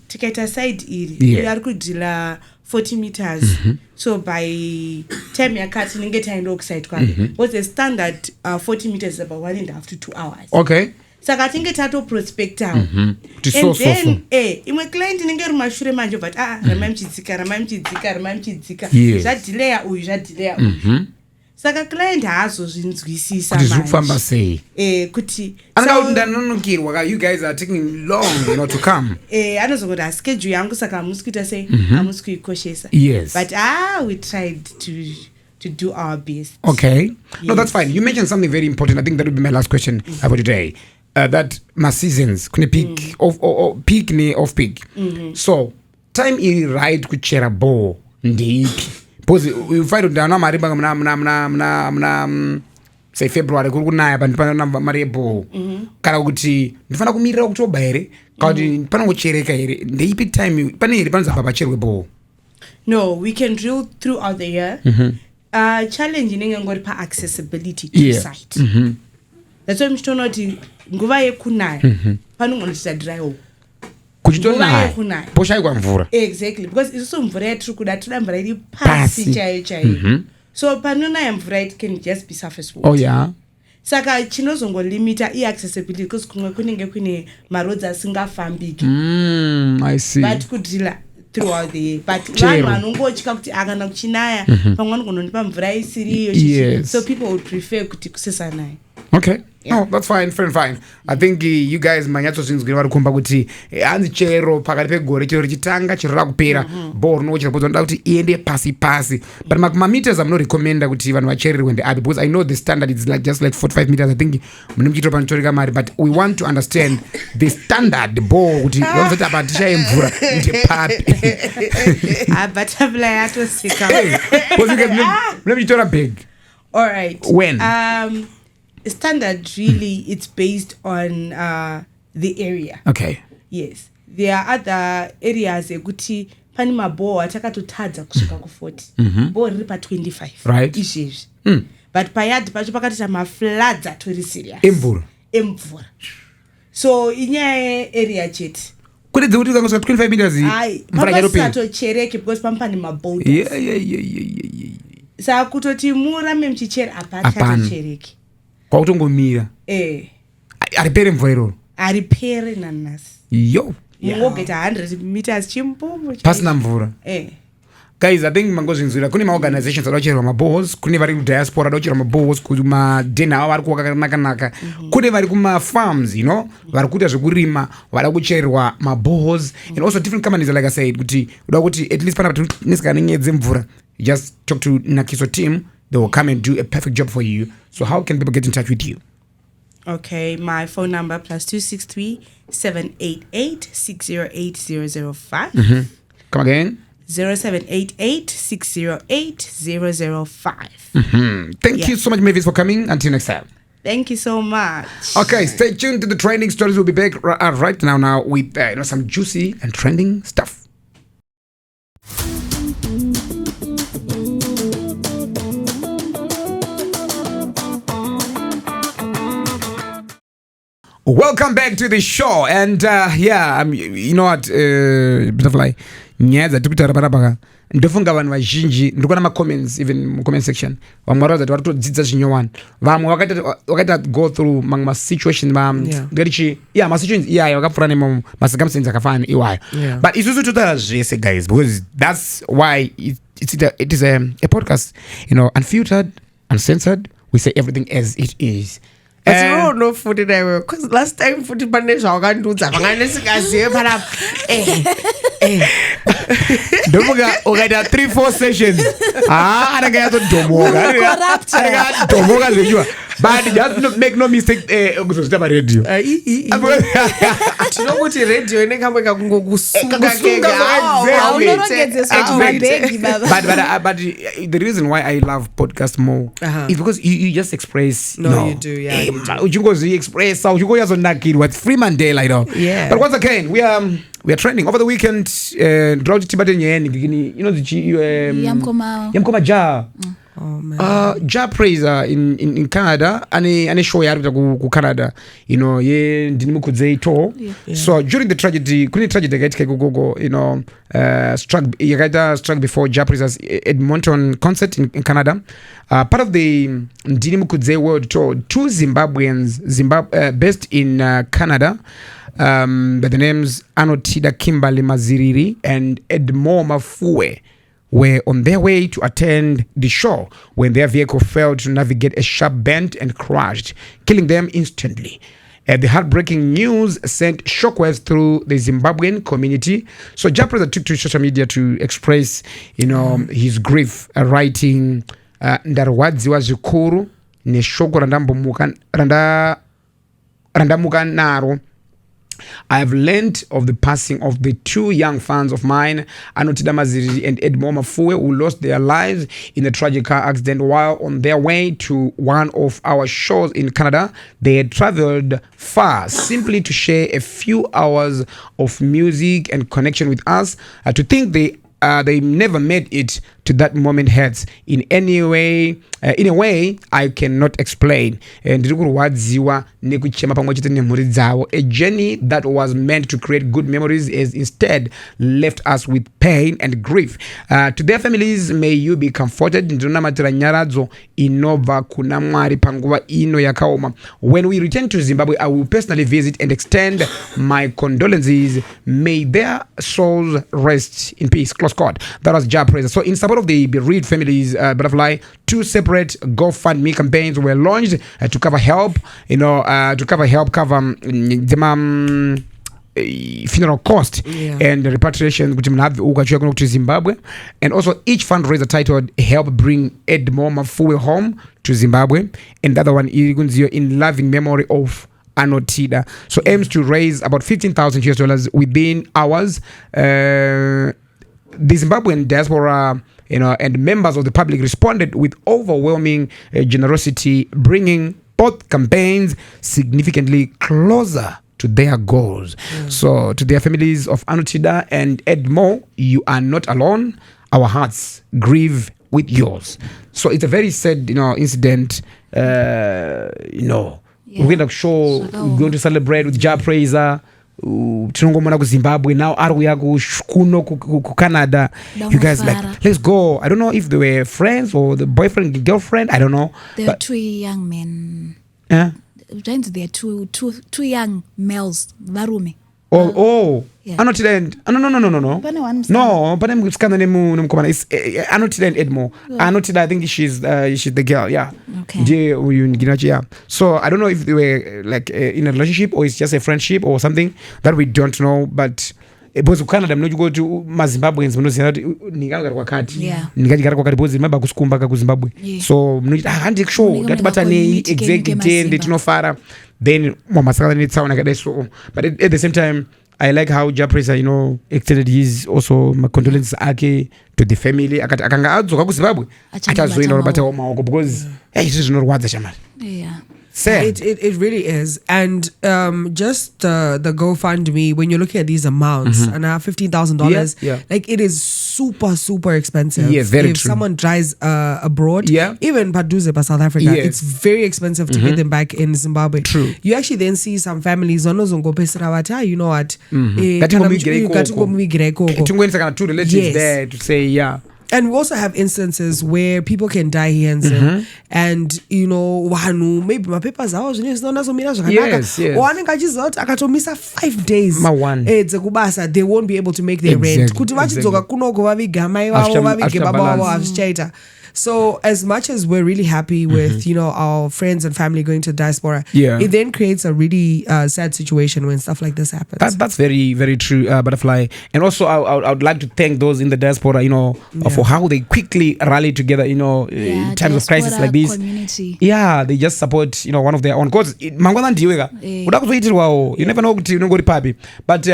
Tikaita side iri. We are kudila 40 meters. So by time yakati ninge taendo side kwake. What's the standard 40 meters is about 1.5 to 2 hours. Okay. Saka tinge tato prospect out. And then imwe client ninge rumashure manje but ramamchidzika. Zvadelay uyu. Saka client hazo zvinzwisisa manje. Kufamba sei. Kuti anonokirwa you guys are taking long to come. Anozongoti schedule yangu saka amusikuita sei amusikuikoshesa. Yes. But we tried to do our best. Okay. Yes. No, that's fine. You mentioned something very important. I think that would be my last question about today. That my seasons kune peak peak ne off peak. So time is right kuchera bo ndipi. Because we find out na mari mna say February kuri kunaya panopana mari bo. Kana kuti ndifana kumirira October ere kuti pana kuchereka ere ndipi time pane iri panza papacherwe bo. No, we can drill throughout the year. Challenge inenge ngori pa accessibility to site. That's why mchtonoti nguva yekunaya panongonoita dry hole. Kuchitonaya posha ikwa mvura. Exactly, because isusu mvura yatiri kuda toda mvura iri pasi chaiyo. So panonaya mvura it can just be surface water. Oh yeah. Saka chinozongolimita accessibility because kumwe kunenge kune maroads asingafambiki. I see. But kudrilla throughout the year. But vanhu vanongochika kuti akana kuchinaya pamwe anogonipa mvura isiriyo. So people would prefer kuti kusesanaye. Okay. Yeah. No, that's fine. I think you guys manyatso zvinzwira vari kumba kuti hanzi chero pakati pegore chero richitanga chero rakupera ball no chero ndoda kuti iende pasi but mameters I'm not recommend kuti vanhu vachererwe ndeapi because I know the standard is like just like 45 meters. I think mune muchitoro panotoreka mari but we want to understand the standard ball kuti vanozoti apa tishaye mvura ndepapi butterfly yatosika because you guys mune muchitora big. All right. When standard really it's based on the area. Okay. Yes, there are other areas ekuti pani mabore atakatotadza kusvika ku40 bore riri pa 25 right izvezvi but payadi pacho pakati mafloods atori serious emvura so inyaya area chete kuti kuti ukangosvika 25 meters mvura yatochereke because pampani maboulders saka kutoti murambe muchichera apa chatochereke kwakutongomira aripere mvura iroro aripere nanasi yo mungogeta 100 meters chimpombo pasina mvura. Guys, I think mangozvinzwira kune maorganizations adaucherwa mabohos, kune vari kudiaspora adaucherwa mabohos, kumadhena avo vari kuwakanaka, kune vari kumafarms, you know, vari kuita zvekurima vada kucherwa mabohos, and also different companies like I said, kuti uda kuti at least panapa tinisika nenyaya dzemvura, just talk to Nakiso team, they will come and do a perfect job for you. So how can people get in touch with you? Okay, my phone number +263 788 608 005. Come again. 0788 608 005. Thank you so much, Mavis, for coming. Until next time. Thank you so much. Okay, stay tuned to the trending stories. We'll be back right now with some juicy and trending stuff. Welcome back to the show, and you know what, butterfly nyaya dzatikutaura panapa ndofunga vanhu vazhinji ndikuona macomments even mucomment section vamwe varikuti vari kutodzidza zvinyowani, vamwe wakaita go through mamwe masituation ngerichi masituations vakapfuura nemacircumstances akafanana iwayo, but isusu totaura zvese guys, because that's why it is a podcast, you know, unfiltered, uncensored, we say everything as it is. But you don't know futhi nawe, because last time futhi pane zvawakandudza vangane sikazive panapa ndofunga ukaita 3-4 sessions anenge yatodhomoka zvechiwa, but just make no mistake kuzozvita paredio tinokuti radio inenge kakungokusunga but the reason why I love podcast more is because you just express. You do, uchingozi express uchingoyazonakirwa, it's free Mandela, you know. But once again, we are trending over the weekend. Drauti tibate nyeni, you know, yamkoma Jah. Oh man. Jah Prayzah in Canada, ane show yari ku Canada, you know, ye ndinimukudze tour. So during the tragedy, kuni tragedy yakaitika gogo, you know, struck before Jah Prayzah's Edmonton concert in Canada. Part of the Ndinimukudze World Tour, 2 Zimbabweans based in Canada, by the names Anotida Kimberly Maziriri and Edmo Mafue, were on their way to attend the show when their vehicle failed to navigate a sharp bend and crashed, killing them instantly. The heartbreaking news sent shockwaves through the Zimbabwean community. So Jah Prayzah took to social media to express, you know, his grief, writing, ndarwadziwa zvikuru neshoko randamuka naro. I have learned of the passing of the 2 young fans of mine, Anotida Maziriri and Edmo Mafue, who lost their lives in a tragic car accident while on their way to one of our shows in Canada. They had traveled far simply to share a few hours of music and connection with us. To think they never made it to that moment hurts in a way I cannot explain. Ndirikurwadziwa nekuchema pamwe chete nemhuri dzavo. A journey that was meant to create good memories is instead left us with pain and grief. To their families, may you be comforted. Ndinonamatira nyaradzo inobva kuna Mwari panguva ino yakaoma. When we return to Zimbabwe, I will personally visit and extend my condolences. May their souls rest in peace. Close quote. That was Jah Prayzah. So in support of the bereaved families, Butterfly, 2 separate GoFundMe campaigns were launched to cover help, cover funeral cost and repatriation to Zimbabwe, and also each fundraiser titled "Help Bring Edmo Mafue Home to Zimbabwe," and the other one in loving memory of Anotida. So aims to raise about $15,000 within hours. The Zimbabwean diaspora, you know, and members of the public responded with overwhelming generosity, bringing both campaigns significantly closer to their goals. So to their families of Anotida and Edmo, you are not alone. Our hearts grieve with yours. So it's a very sad, you know, incident. We're going to show, we're going to celebrate with Jah Prayzah. Tinongomona ku Zimbabwe, now aruya kuno ku Canada. You guys like, let's go. I don't know if they were friends or the boyfriend girlfriend, I don't know. There are 2 young men. Yeah. There are two young males, varume. Yeah. Anotila and no. Pane one No, but I'm scanning nemu is Anotila and Edmo. Anotila, I think she's the girl, yeah. Okay. Yeah. So I don't know if they were like in a relationship or it's just a friendship or something that we don't know, but because Canada mnoji go to Zimbabweans mnozi kuti ningagara kwakati ningagara kwakati because remember kusikumba ka Zimbabwe so mnoji handi show that batani exactly tinofara then mamasakala nitsauna kadai so but at the same time I like how Jah Prayzah, extended his also my condolences ake to the family akanga adzoka ku Zimbabwe achazoenda robata maoko because hey this is not what the shaman It really is. And just the GoFundMe, when you're looking at these amounts, and $15,000, like it is super expensive. Yes, very if true. someone drives abroad, even Paduze, South Africa, it's very expensive to get them back in Zimbabwe. True. You actually then see some families, you know what? Two relatives there to say, And we also have instances where people can die here in Zim, and maybe my papers are yes. akatomisa 5 days. They won't be able to make their rent. So as much as we're really happy with our friends and family going to diaspora, it then creates a really sad situation when stuff like this happens. That's very, very true, Butterfly. And also I would like to thank those in the diaspora, for how they quickly rally together, in times of crisis like this. Community. Yeah, they just support, one of their own. Because you never know but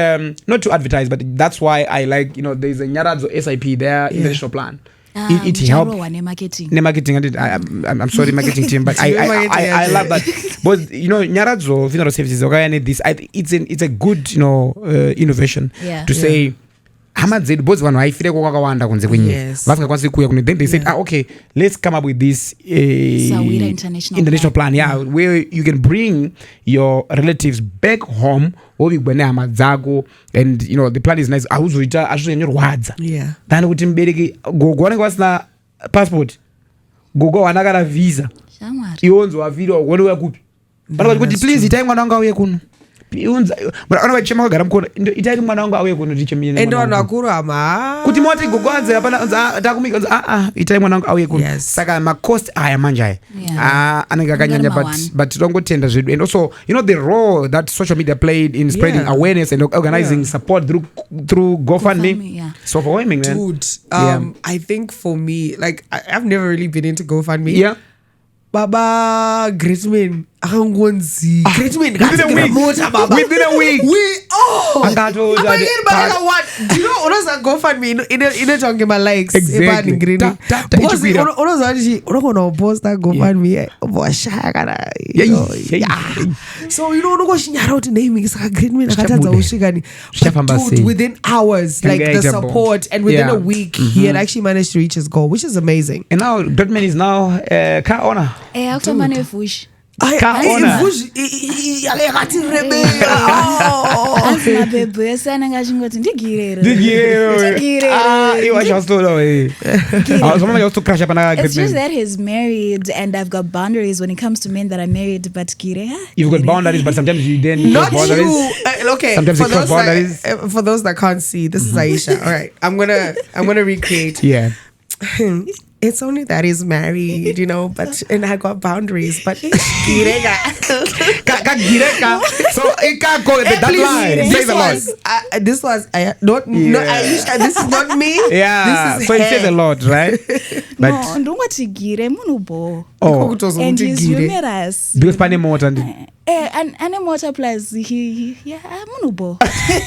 not to advertise, but that's why I like, there's a Nyaradzo SIP there in the national plan. It helps. Marketing. I'm sorry, marketing team, but I love that. But Nyaradzo funeral services. It's a good innovation to say. Then they said, okay, let's come up with this international plan, where you can bring your relatives back home, and the plan is nice. Then go passport, go another visa. Please, but anova chemagara mkono itaiti mwana wangu auye kuno ndichemiyene endo anakuru ama kuti moti gogwanze hapana takumika itai mwana wangu auye kuno saka ma cost aya manje anenge akanyanya but tongotenda zvedu. And also the role that social media played in spreading awareness and organizing support through GoFundMe. So overwhelming, man. Dude, I think for me, like I've never really been into GoFundMe. Baba great man angonzi great man within a week do you know unoza GoFundMe in talking about likes exactly because unoza unokona post that GoFundMe boshaya kana so unokoshinyara kuti name saka great man akatadza usvika ni within hours, like the support, and within a week he had actually managed to reach his goal, which is amazing. And now Dotman is now car owner. It's just that he's married and I've got boundaries when it comes to men that are married, but you've got boundaries, but sometimes you then not cross boundaries. Okay, sometimes for those that can't see, this is Aisha. All right, I'm gonna recreate. It's only that he's married, but and I got boundaries, but so it can't go that line. This was not Aisha. This is not me. So he says a lot, right? But and he's humorous because Panemota and Anemota plus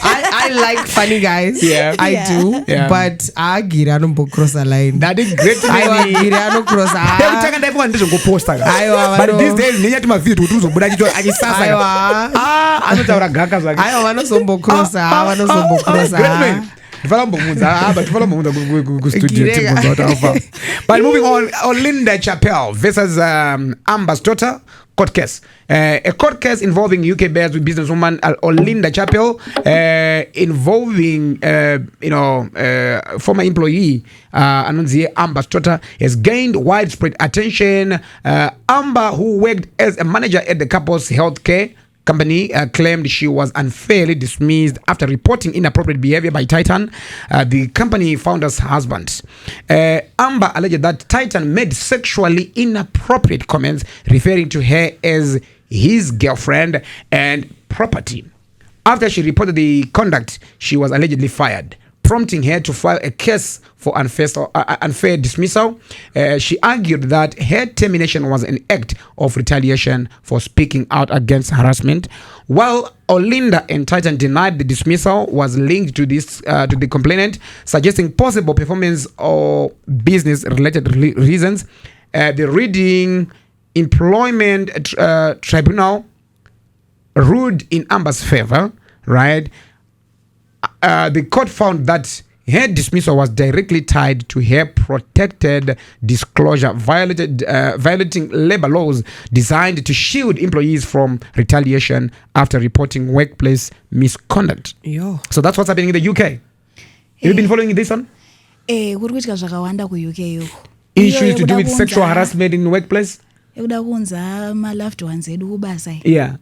I like funny guys. I do. But I don't cross the line. That is great. Cross. But these days ninyati mavitu tuzobuda chicho achisasa. Anotaura gaka zvake. Vanosombo cross. But moving on, Olinder Chapel versus Amber Stoter court case. A court case involving UK bears with businesswoman Olinder Chapel, involving former employee Anunzie Amber Stoter, has gained widespread attention. Amber, who worked as a manager at the couple's healthcare company claimed she was unfairly dismissed after reporting inappropriate behavior by Titan, the company founder's husband. Amber alleged that Titan made sexually inappropriate comments referring to her as his girlfriend and property. After she reported the conduct, she was allegedly fired, prompting her to file a case for unfair dismissal. She argued that her termination was an act of retaliation for speaking out against harassment, while Olinder and Titan denied the dismissal was linked to the complainant, suggesting possible performance or business-related reasons. The Reading Employment Tribunal ruled in Amber's favor, right? The court found that her dismissal was directly tied to her protected disclosure, violating labor laws designed to shield employees from retaliation after reporting workplace misconduct. Yo. So that's what's happening in the UK. Have you been following this one? Kurikuitika zvakawanda ku-UK yoko. Issues to do with sexual harassment in the workplace? Ekuda kunza ma-loved ones edu kubasa. Yeah.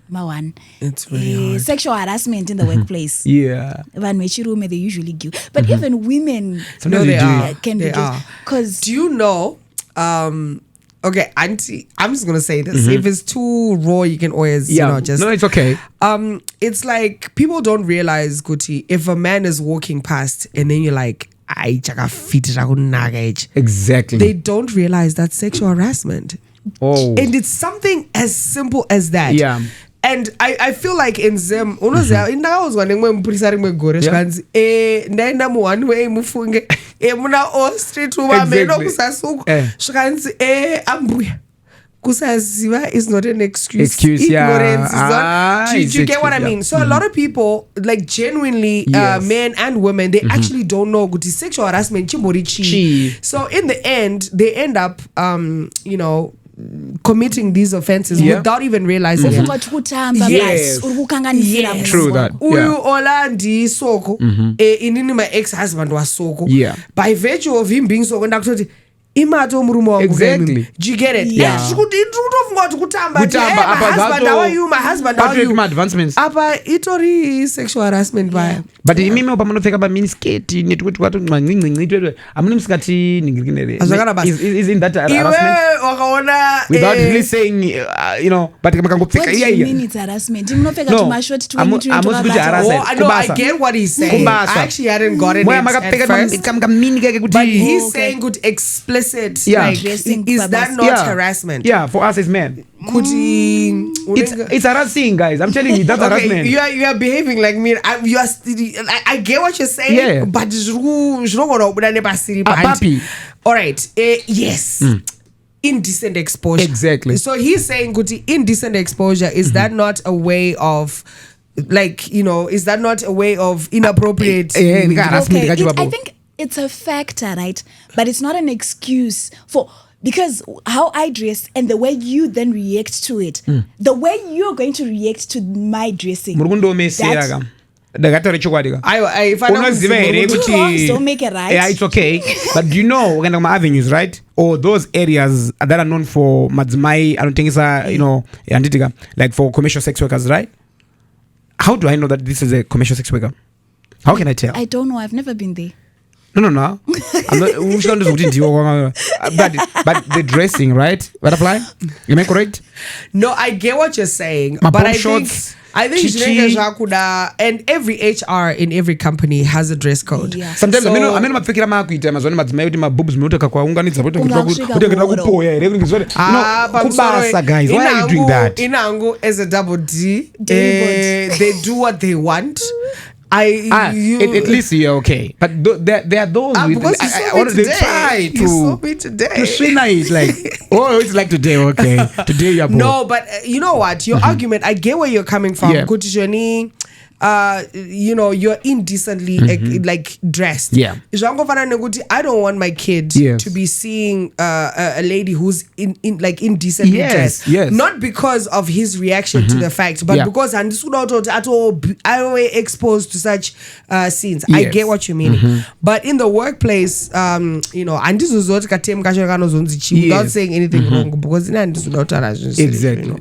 Ma-one. It's really hard. Sexual harassment in the workplace. Yeah. Vanhu vechirume they usually give. But even women Sometimes they are. can be They are. because Do you know? Okay, Auntie, I'm just gonna say this. If it's too raw, you can always, just. No, it's okay. It's like people don't realize, Guti, if a man is walking past and then you're like, Exactly. they don't realize that's sexual harassment. Oh. And it's something as simple as that. Yeah. And I feel like in Zim, kusaziva is not an excuse. Ignorance is not. Do you get what I mean? So a lot of people, like genuinely, men and women, they actually don't know good sexual harassment. So in the end, they end up, committing these offenses without even realizing it. Yes. True that. Uyu ola ndi soko inini my ex-husband was soko. By virtue of him being soko ndakutoti imato murume wangu. Exactly. Do you get it? Yeah. My husband how you my advancements. apa itori sexual harassment by. But imimi pamunopfeka pa minisketi netikuti watu mwangingingi amuni msikati ningirikine. Isn't that harassment? Wakaona without really saying but makangopfeka what do you mean it's harassment? Munopfeka tumashoti I get what he's saying. I actually hadn't gotten it at first. But he's saying good explicit. Like, is that not harassment? Yeah, for us as men. It's harassing, guys. I'm telling you, that's harassment. You are behaving like me. I get what you're saying. Yeah. But all right. Yes. Indecent exposure. Exactly. So he's saying, Guti, indecent exposure, is that not a way of, is that not a way of inappropriate harassment? Okay, I think it's a factor, right? But it's not an excuse because how I dress and the way you then react to it, the way you're going to react to my dressing. If don't make it right. Yeah, it's okay. But do you know when I'm avenues, right? Or those areas that are known for madzimai, I don't think it's like for commercial sex workers, right? How do I know that this is a commercial sex worker? How can I tell? I don't know. I've never been there. No. I'm not. But the dressing, right? Butterfly? Am I correct? No, I get what you're saying. My but I think and every HR in every company has a dress code. Yeah. Sometimes mapfekera makuita mazvani madzimai kuti mabobs munotaka kwaunganidza kubasa, guys. Why are you doing that? Inangu is a double D. They do what they want. At least you're okay, but there are those they try to swing it like it's like today. Okay, today you're bored. No, but you know what? Your argument, I get where you're coming from. Yeah. you're indecently like dressed. Yeah. I don't want my kid Yes. to be seeing a lady who's in like indecently dressed. Yes. Not because of his reaction to the fact, but because I exposed to such scenes. I Yes. get what you mean. But in the workplace, and this was what without saying anything wrong, because Exactly.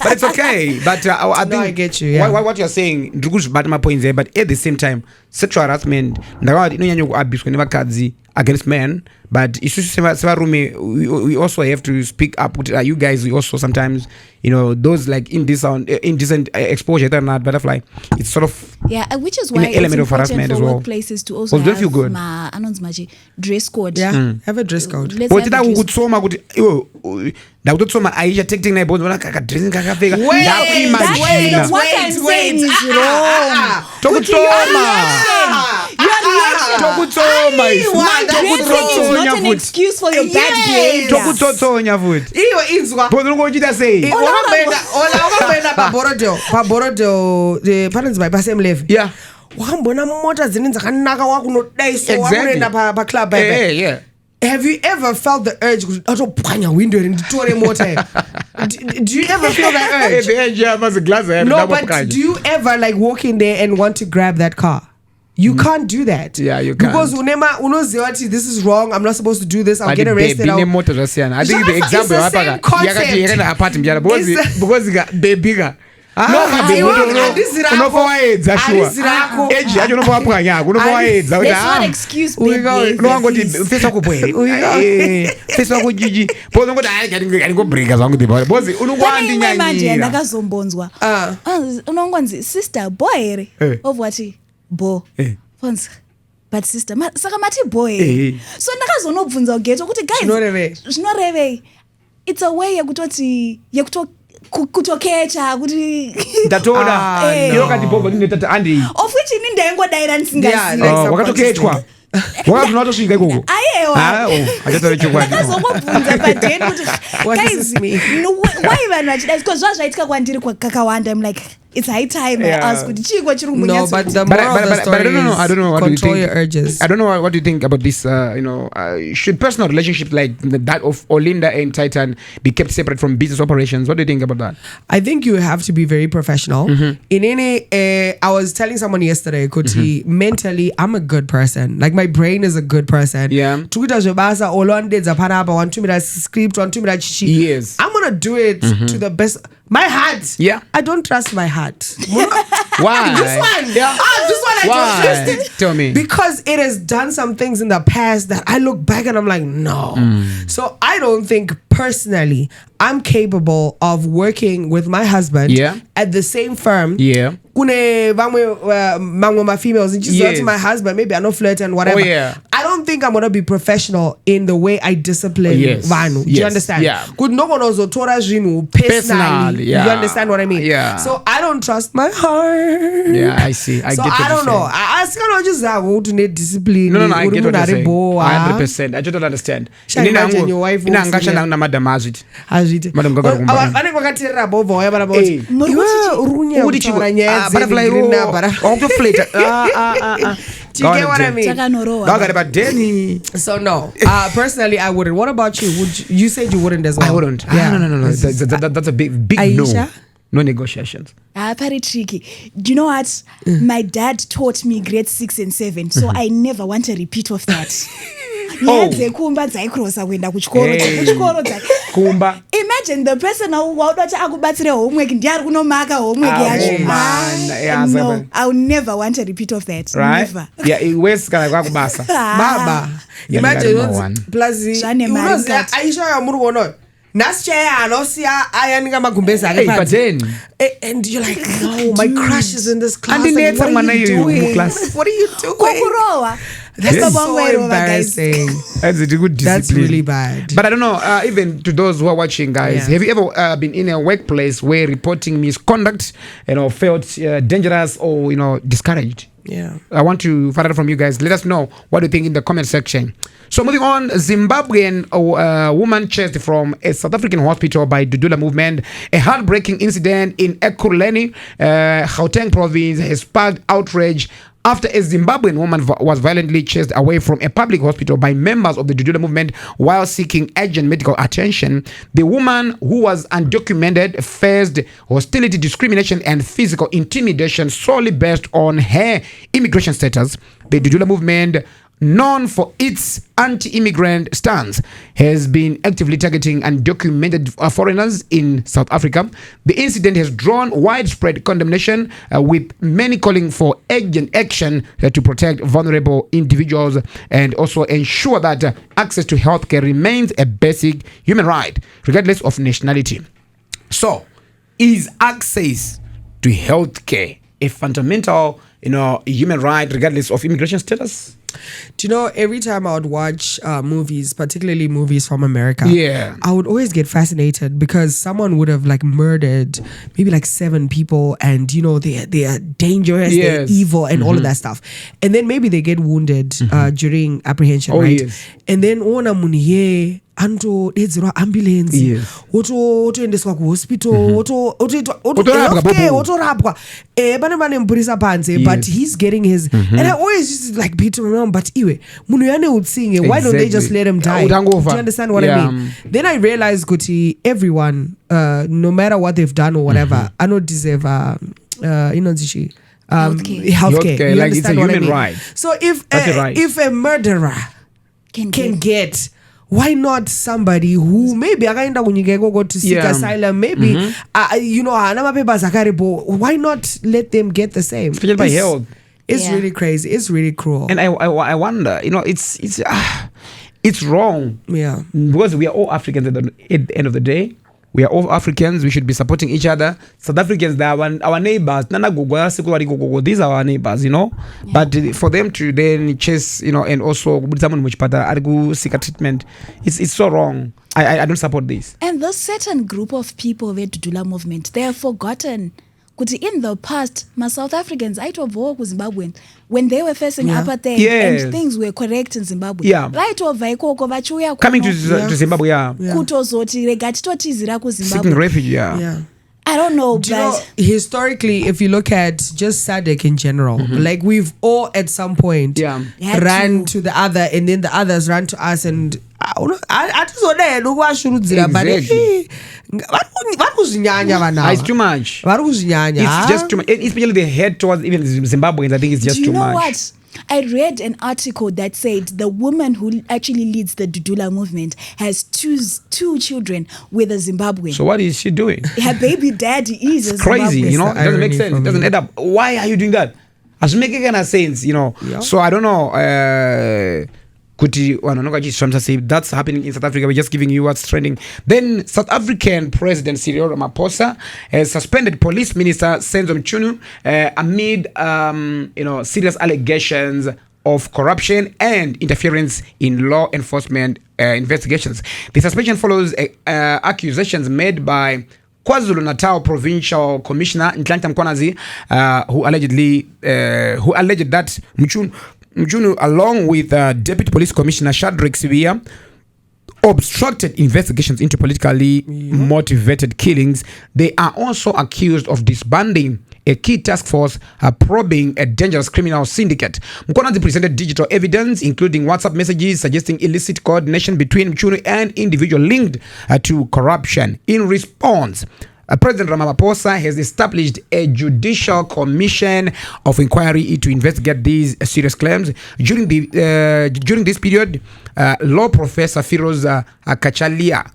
But it's okay. But I think I get you. Yeah. what you're saying, but my point there. But at the same time, sexual harassment, abuse against men. But we also have to speak up. You guys, we also sometimes, those like indecent exposure that not butterfly. It's sort of which is why it's element of important harassment for as well. workplaces to also Don't feel good. have dress code. Yeah, have a dress code. Let's But have that a would dress soma kuti ndakutotsoma Aisha taking na bones kakadressing kakapfeka That- what I'm saying is wrong. Tokutsoma Dressing is not an excuse for your bad behavior. tokutotsonya futi Iyo inzwa. bozo ngochita sei Wakambenda paborodo the parents bypass M11. yeah Wakambona mota dzine dzakanaka wakunodai so wakuenda pa club yeah Have you ever felt the urge to window and nditore mota? Do you ever feel that urge? the edge yeah must glass No, but do you ever like walk in there and want to grab that car? You can't do that. Yeah, you can't. Because this is wrong. I'm not supposed to do this. I'll get arrested. I think the example it's the same concept. because bigger. Unofawaedza sure. Age yacho unofawa nyako unofawaedza Let's not excuse behavior. unongoti fesa kubwere fesa kujiji bozo ngoti hayi ngobreaka zvangu dipa bozi unokwandi manje nyanyira ndakazombonzwa unongonzi sister boy here of what bo fonza but sister saka mati boy so ndakazonobvunza ugeto kuti guys zvinorevei it's a way yekutoti kutokecha kuti ndatoda yokati bobva ndinetata andi of which ini ndaingodaira ndisingazivi wakatoketwa wakazvina watosvika ikoko achatore chokwadi ndakazongobvunza padeni kuti guys why vanhu vachida because zvazvaitika kwandiri kakawanda I'm like it's high time I ask kuti chiko chiri No, but the moral of the story I don't know what you control think. your urges. I don't know what you think about this. Should personal relationships like that of Olinder and Titan be kept separate from business operations? What do you think about that? I think you have to be very professional. In any, I was telling someone yesterday, Kuti, mentally, I'm a good person. Like my brain is a good person. Yeah. Tukuita zvebasa, Olonde dzapanapa, wantumira script, wantumira chichi. Yes. I'm gonna do it to the best. My heart. Yeah. I don't trust my heart. Why? This one. Yeah. This one I Why? don't trust it. Tell me. Because it has done some things in the past that I look back and I'm like, no. So I don't think personally I'm capable of working with my husband at the same firm. Yeah. Kune vamwe my females and just to my husband, maybe I know flirt and whatever. Oh, yeah. I don't think I'm gonna be professional in the way I discipline Vanu. Do you understand? Yeah. Good no one also Torah Jinu personally. Yeah. You understand what I mean? Yeah. So I don't trust my heart. Yeah, I see. I So get what I don't you're know. saying. I can't just go to need discipline. No, I get what you're saying. 100%. I just don't understand. Imagine your wife Ina angashanda na madam azviti. Azviti. Madam Gaga kumbana. Vanenge vakateerera bova waya bara boti. Iwe Urunya kutaura nyaya butterfly bara. Wakutoflata. Do you get what I mean? Chakanorowa. Gagari but Denny. So no. Personally I wouldn't. What about you? You said you wouldn't as well. I wouldn't. Yeah. No. That's a big Aisha? no. No negotiations. Very tricky. Do you know what? My dad taught me grade 6 and 7, so I never want a repeat of that. Kumba dzaikrosa kuenda kuchikoro Kumba. Imagine the person waudacha akubatsire homework ndiari kunomaka homework yacho. No, I'll never want a repeat of that. Right? Never. Yeah, iwesi kana kwakubasa. Baba. Imagine plus unoziya Aisha yamuri kuona. Nasichaya anosiya ayanika magumbeza ake but then and you're like, no, my crush is in this class. And like, what are you doing? Class. What are you doing? Kukurowa. That's so embarrassing. That's a good discipline. That's really bad. But I don't know, even to those who are watching, guys, have you ever been in a workplace where reporting misconduct, felt dangerous or, discouraged? Yeah. I want to find out from you guys. Let us know what you think in the comment section. So moving on, Zimbabwean woman chased from a South African hospital by Dudula Movement. A heartbreaking incident in Ekurhuleni, Gauteng province has sparked outrage after a Zimbabwean woman was violently chased away from a public hospital by members of the Dudula Movement while seeking urgent medical attention. The woman, who was undocumented, faced hostility, discrimination, and physical intimidation solely based on her immigration status. The Dudula Movement, known for its anti-immigrant stance, has been actively targeting undocumented foreigners in South Africa. The incident has drawn widespread condemnation, with many calling for urgent action to protect vulnerable individuals and also ensure that access to healthcare remains a basic human right, regardless of nationality. So, is access to healthcare a fundamental, human right, regardless of immigration status? Do you know, every time I would watch movies, particularly movies from America, I would always get fascinated because someone would have murdered maybe 7 people, and they are dangerous, they're evil, and all of that stuff, and then maybe they get wounded during apprehension, right? And then ona muniye anto dedzerwa ambulance otoendeswa kuhospital otorapwa pane mupurisa panze, but he's getting his and I always used to beat him around, but iwe munhu yane utsinge, why don't they just let him die? Do you understand what I mean? Then I realized kuti everyone, no matter what they've done or whatever, I don't deserve healthcare. You like, it's a human right. So if a murderer can get, why not somebody who maybe akaenda kunyika ikoko to seek asylum, maybe hana mapepa zakaripo, why not let them get the same? Especially by health. It's really crazy. It's really cruel. And I wonder, it's wrong. Yeah. Because we are all Africans at the end of the day. We are all Africans. We should be supporting each other. South Africans, they are our neighbors. These are our neighbors, But for them to then chase, and also someone which seek treatment, it's so wrong. I don't support this. And this certain group of people, the Dudula Movement, they have forgotten. In the past, my South Africans, I told Zimbabwean when they were facing apartheid and things were correct in Zimbabwe. Right over coming to Zimbabwe, seeking refuge, I don't know, historically, if you look at just SADC in general, we've all at some point ran to the other, and then the others ran to us, and it's too much. It's just too much, especially the head towards even Zimbabweans. I think it's just too much. You know what? I read an article that said the woman who actually leads the Dudula Movement has two children with a Zimbabwean. So what is she doing? Her baby daddy is it's crazy, it doesn't make sense. It doesn't add up. Why are you doing that? It's making kind of sense, So I don't know. That's happening in South Africa. We're just giving you what's trending. Then South African President Cyril Ramaphosa has suspended Police Minister Senzo Mchunu amid serious allegations of corruption and interference in law enforcement investigations. The suspension follows accusations made by KwaZulu-Natal Provincial Commissioner Nhlanhla Mkhwanazi, who alleged that Mchunu, along with Deputy Police Commissioner Shadrack Sibia, obstructed investigations into politically motivated killings. They are also accused of disbanding a key task force probing a dangerous criminal syndicate. Mkhwanazi presented digital evidence, including WhatsApp messages suggesting illicit coordination between Mchunu and individuals linked to corruption. In response, President Ramaphosa has established a judicial commission of inquiry to investigate these serious claims. During this period, law professor Firoz Kachalia,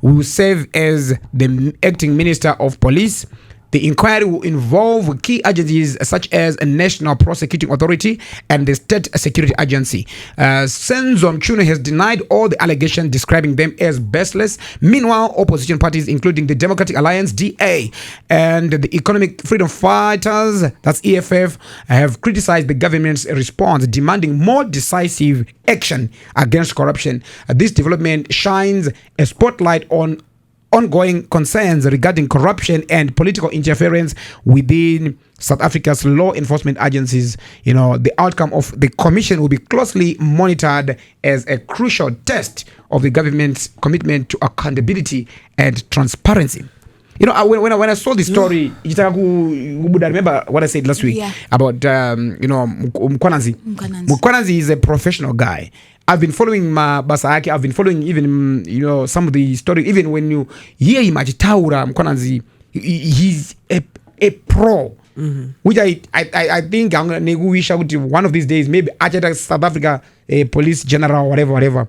will serve as the acting minister of police. The inquiry will involve key agencies such as a National Prosecuting Authority and the State Security Agency. Senzo Mchunu has denied all the allegations, describing them as baseless. Meanwhile, opposition parties, including the Democratic Alliance, DA, and the Economic Freedom Fighters, that's EFF, have criticized the government's response, demanding more decisive action against corruption. This development shines a spotlight on ongoing concerns regarding corruption and political interference within South Africa's law enforcement agencies, the outcome of the commission will be closely monitored as a crucial test of the government's commitment to accountability and transparency. When I saw the story, I remember what I said last week about Mkwananzi. Mkwananzi is a professional guy. I've been following Basaki. I've been following even some of the story. Even when you hear him Taura Mkwananzi, he's a pro. Which I think I'm gonna wish out one of these days, maybe Ajata South Africa police general, whatever.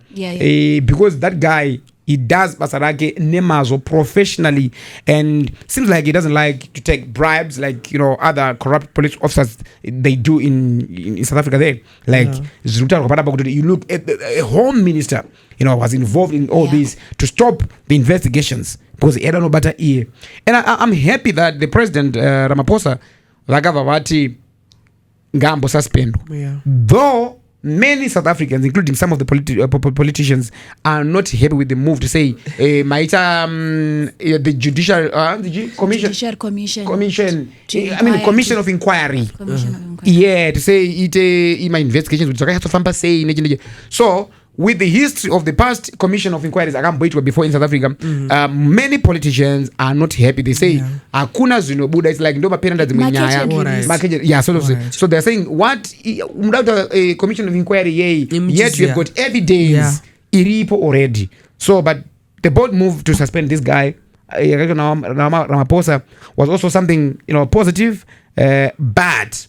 Because that guy, he does Basarake Nemazo professionally, and seems like he doesn't like to take bribes like other corrupt police officers they do in South Africa there. Like you look at the home minister, was involved in all this to stop the investigations because he had no better ear. And I'm happy that the president Ramaphosa Lagavavati Gambo suspend. Though many South Africans, including some of the politicians, are not happy with the move to say the judicial commission. Commission of inquiry. To say it my investigations. So with the history of the past commission of inquiries before in South Africa, many politicians are not happy. They say hakuna Buddha. It's like so they're saying what without a commission of inquiry yet you have got evidence iripo already. So but the board moved to suspend this guy Ramaphosa was also something positive, but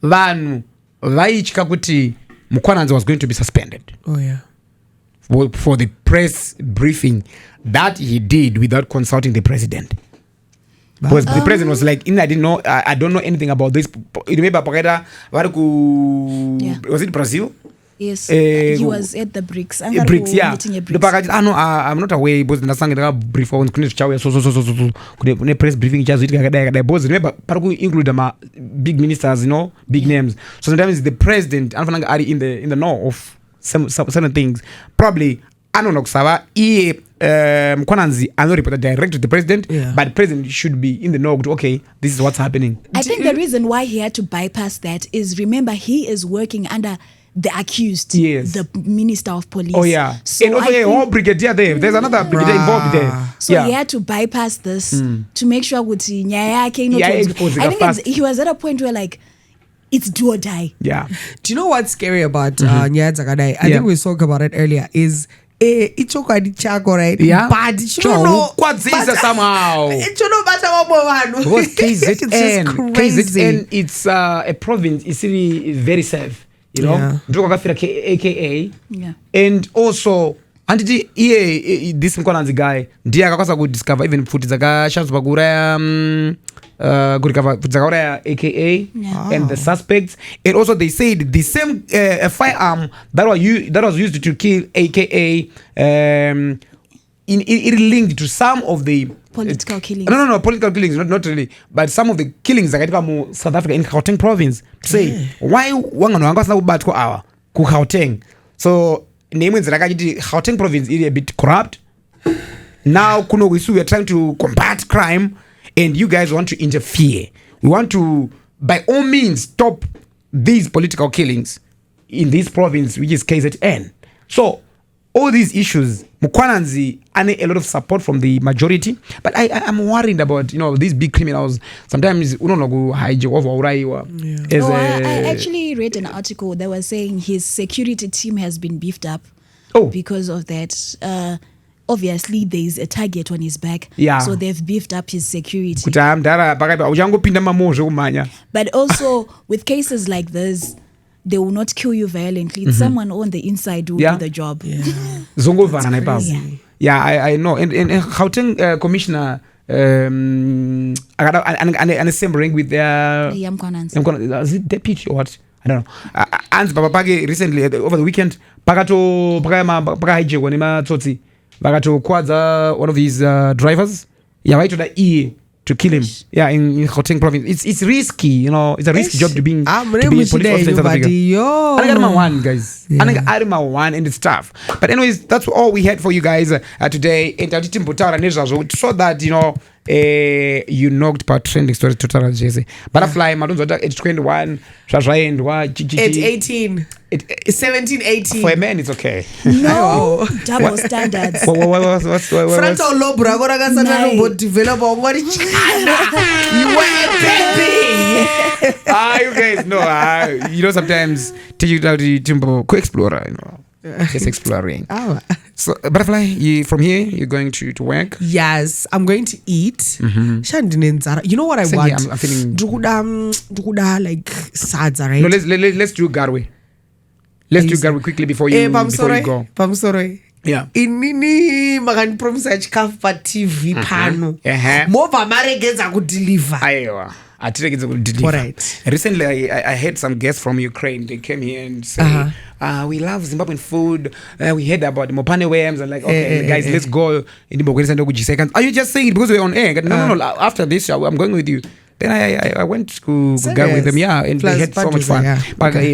vanhu vaichika kuti Mkwananzi was going to be suspended. For the press briefing that he did without consulting the president. Because the president was like, I didn't know, I don't know anything about this. Remember, was it Brazil? Yes, he was at the BRICS. BRICS, yeah. No, I'm not aware. Because the brief so press briefing. Remember, include big ministers, big names. So sometimes the president, in the know of some certain things. Probably, I don't know. Mkwananzi, I'm not reported direct to the president, but the president should be in the know. Okay, this is what's happening. I think the reason why he had to bypass that is, remember, he is working under the accused, the minister of police. So and also a whole brigadier there. There's another brigadier involved there. So he had to bypass this to make sure I think he was at a point where it's do or die. Do you know what's scary about Nyaya Zakadai? I think we spoke about it earlier. Is it's okay, right? But you don't know what's this somehow. It's no matter what KZN, it's a province. It's really very safe. AKA, and also this Mkwananzi guy ndiye akakwasa kudiscover even futi dzakashandiswa kuuraya AKA and the suspects, and also they said the same firearm that was used to kill AKA it linked to some of the political killings. No, political killings, not really, but some of the killings that in South Africa in Gauteng province. Say why Gauteng? So name is Gauteng province is a bit corrupt. Now we are trying to combat crime, and you guys want to interfere. We want to, by all means, stop these political killings in this province, which is KZN. So all these issues, Mkwananzi and a lot of support from the majority, but I'm worried about these big criminals. Sometimes we don't know go hijack over. I actually read an article that was saying his security team has been beefed up because of that. Obviously there is a target on his back, so they've beefed up his security. But also with cases like this, they will not kill you violently. It's someone on the inside who will do the job. I know. And Gauteng commissioner and the same ring with their is it deputy or what? I don't know. Ans Babapage recently over the weekend Pagato one of his drivers. To to kill him. Yeah, in Gauteng province. It's risky, you know. It's a risky job to be a police officer in South Africa. I got my one, guys. I got my one and it's tough. But anyways, that's all we had for you guys today. So that, you know, you knocked about trending stories to Jesse. Butterfly, it's 21. At 18. 17, 18. For a man, it's okay. No, double standards. What's Frontal lobe, develop you were a baby. You guys know, you know, sometimes take you down to Timbo, co-explorer, you know. Just exploring. So, Butterfly, from here, you're going to work? Yes, I'm going to eat. You know what I want? I'm feeling... Dukuda, like, sadza, right? No, let's do Garwe. Let's do Garwe quickly before you go. I'm sorry. Yeah. Inini makan promise chikafu pa TV pano. Mova mare gets a deliver. Aiwa. Right. Recently, I had some guests from Ukraine. They came here and said, we love Zimbabwean food. We heard about the Mopane worms. And like, okay, guys, let's go in the seconds. Are you just saying it because we're on air? No. After this show, I'm going with you. Then I went to Garwe with them, and plus they had so much fun. But out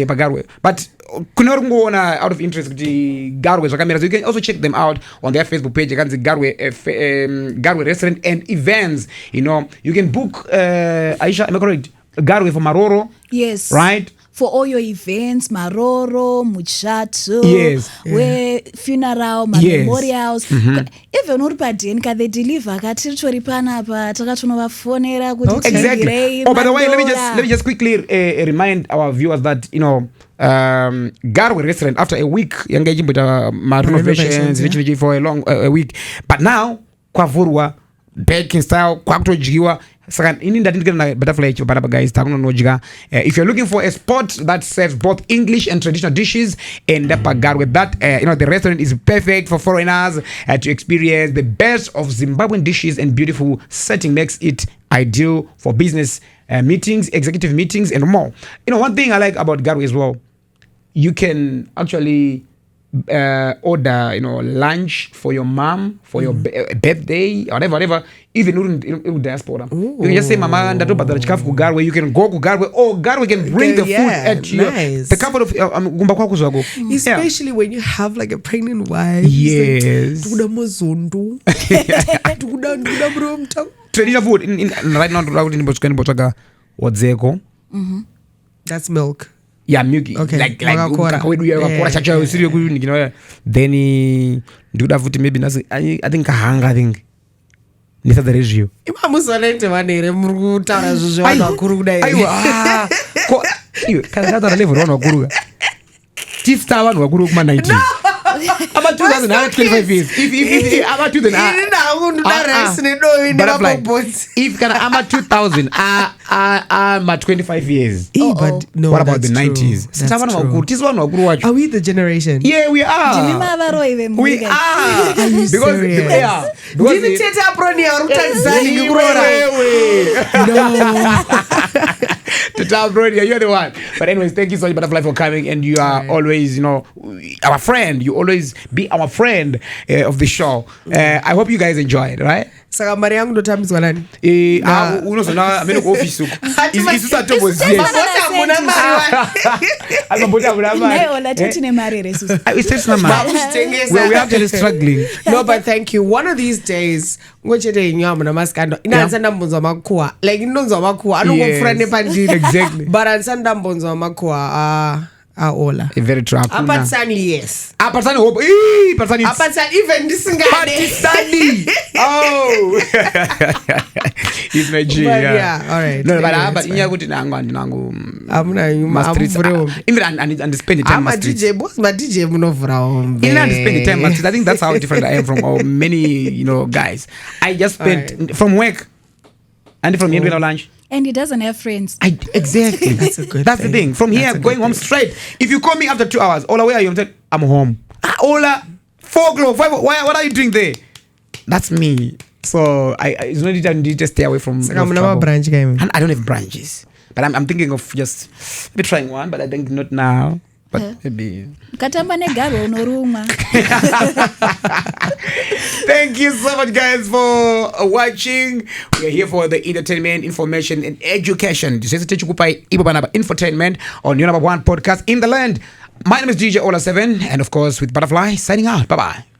of interest, Garwe, so you can also check them out on their Facebook page. You can see Garwe restaurant and events. You know, you can book Aisha, am I correct? Garwe for Maroro. Yes. Right? For all your events, Maroro, Muchato, where funeral, memorials. Even Urpadinka, they deliver. Exactly. Oh, by the way, let me just quickly remind our viewers that, you know, Garwe restaurant, after a week, engaging with renovations, literally for a week. But now, Kwavurwa, baking style, Kwaktojiwa. Guys, if you're looking for a spot that serves both English and traditional dishes in Garwe, with that, you know, the restaurant is perfect for foreigners to experience the best of Zimbabwean dishes, and beautiful setting makes it ideal for business meetings, executive meetings, and more. You know, one thing I like about Garwe as well, you can actually order, you know, lunch for your mom for your birthday, whatever, even in diaspora. You can just say, Mama, Garwe. You can go to Garwe, or Garwe can bring the food at you. The comfort of especially when you have like a pregnant wife. Yes. Traditional food right now in Botswana, what's that's milk. Yeah, milk. Okay. Like you know. Then do that food maybe I think I think Nisa the ratio. About 2025 years. If about 2000, if I'm 2000, I'm 25 years. But no, what about the 90s? Are we the generation? Yeah, we are. We are. Because you're the one. But anyways, thank you so much, Butterfly, for coming, and you are always, you know, our friend. You always be our friend of the show. I hope you guys enjoy it, right? Sakamari yangu ndo times walani. Unozona ameno ku office uko. Isusa tobo yes. We are actually struggling. No, but thank you. One of these days, ngochete inyama na maskando. Inansanda mbonzo makua. Like ndonzo makua. Anungofrane pandini. Exactly. But ansanda mbonzo makua. Ola. Very trap. Apatsani yes. Apatsani hope. Apatsani even disingane. Apatsani. Oh. It's Nigeria. Yeah, all right. No, but inya kuti nangu. Even and spend the time. I'm a DJ. Boss, my DJ munovra. Even and spend the time. I think that's how different I am from many, you know, guys. I just spent from work and from here lunch. And he doesn't have friends. Exactly. That's a good That's the thing. From here, going home straight. If you call me after 2 hours, Ola, where are you? I'm home. Ola, 4 o'clock. What are you doing there? That's me. So it's not that I need to stay away from. Branch game. And I don't have branches. But I'm thinking of just maybe trying one, but I think not now. But maybe. Katamba negaro unorumwa. Thank you so much, guys, for watching. We are here for the entertainment, information, and education. This is infotainment on your number one podcast in the land. My name is DJ Ola7, and of course, with Butterfly, signing out. Bye bye.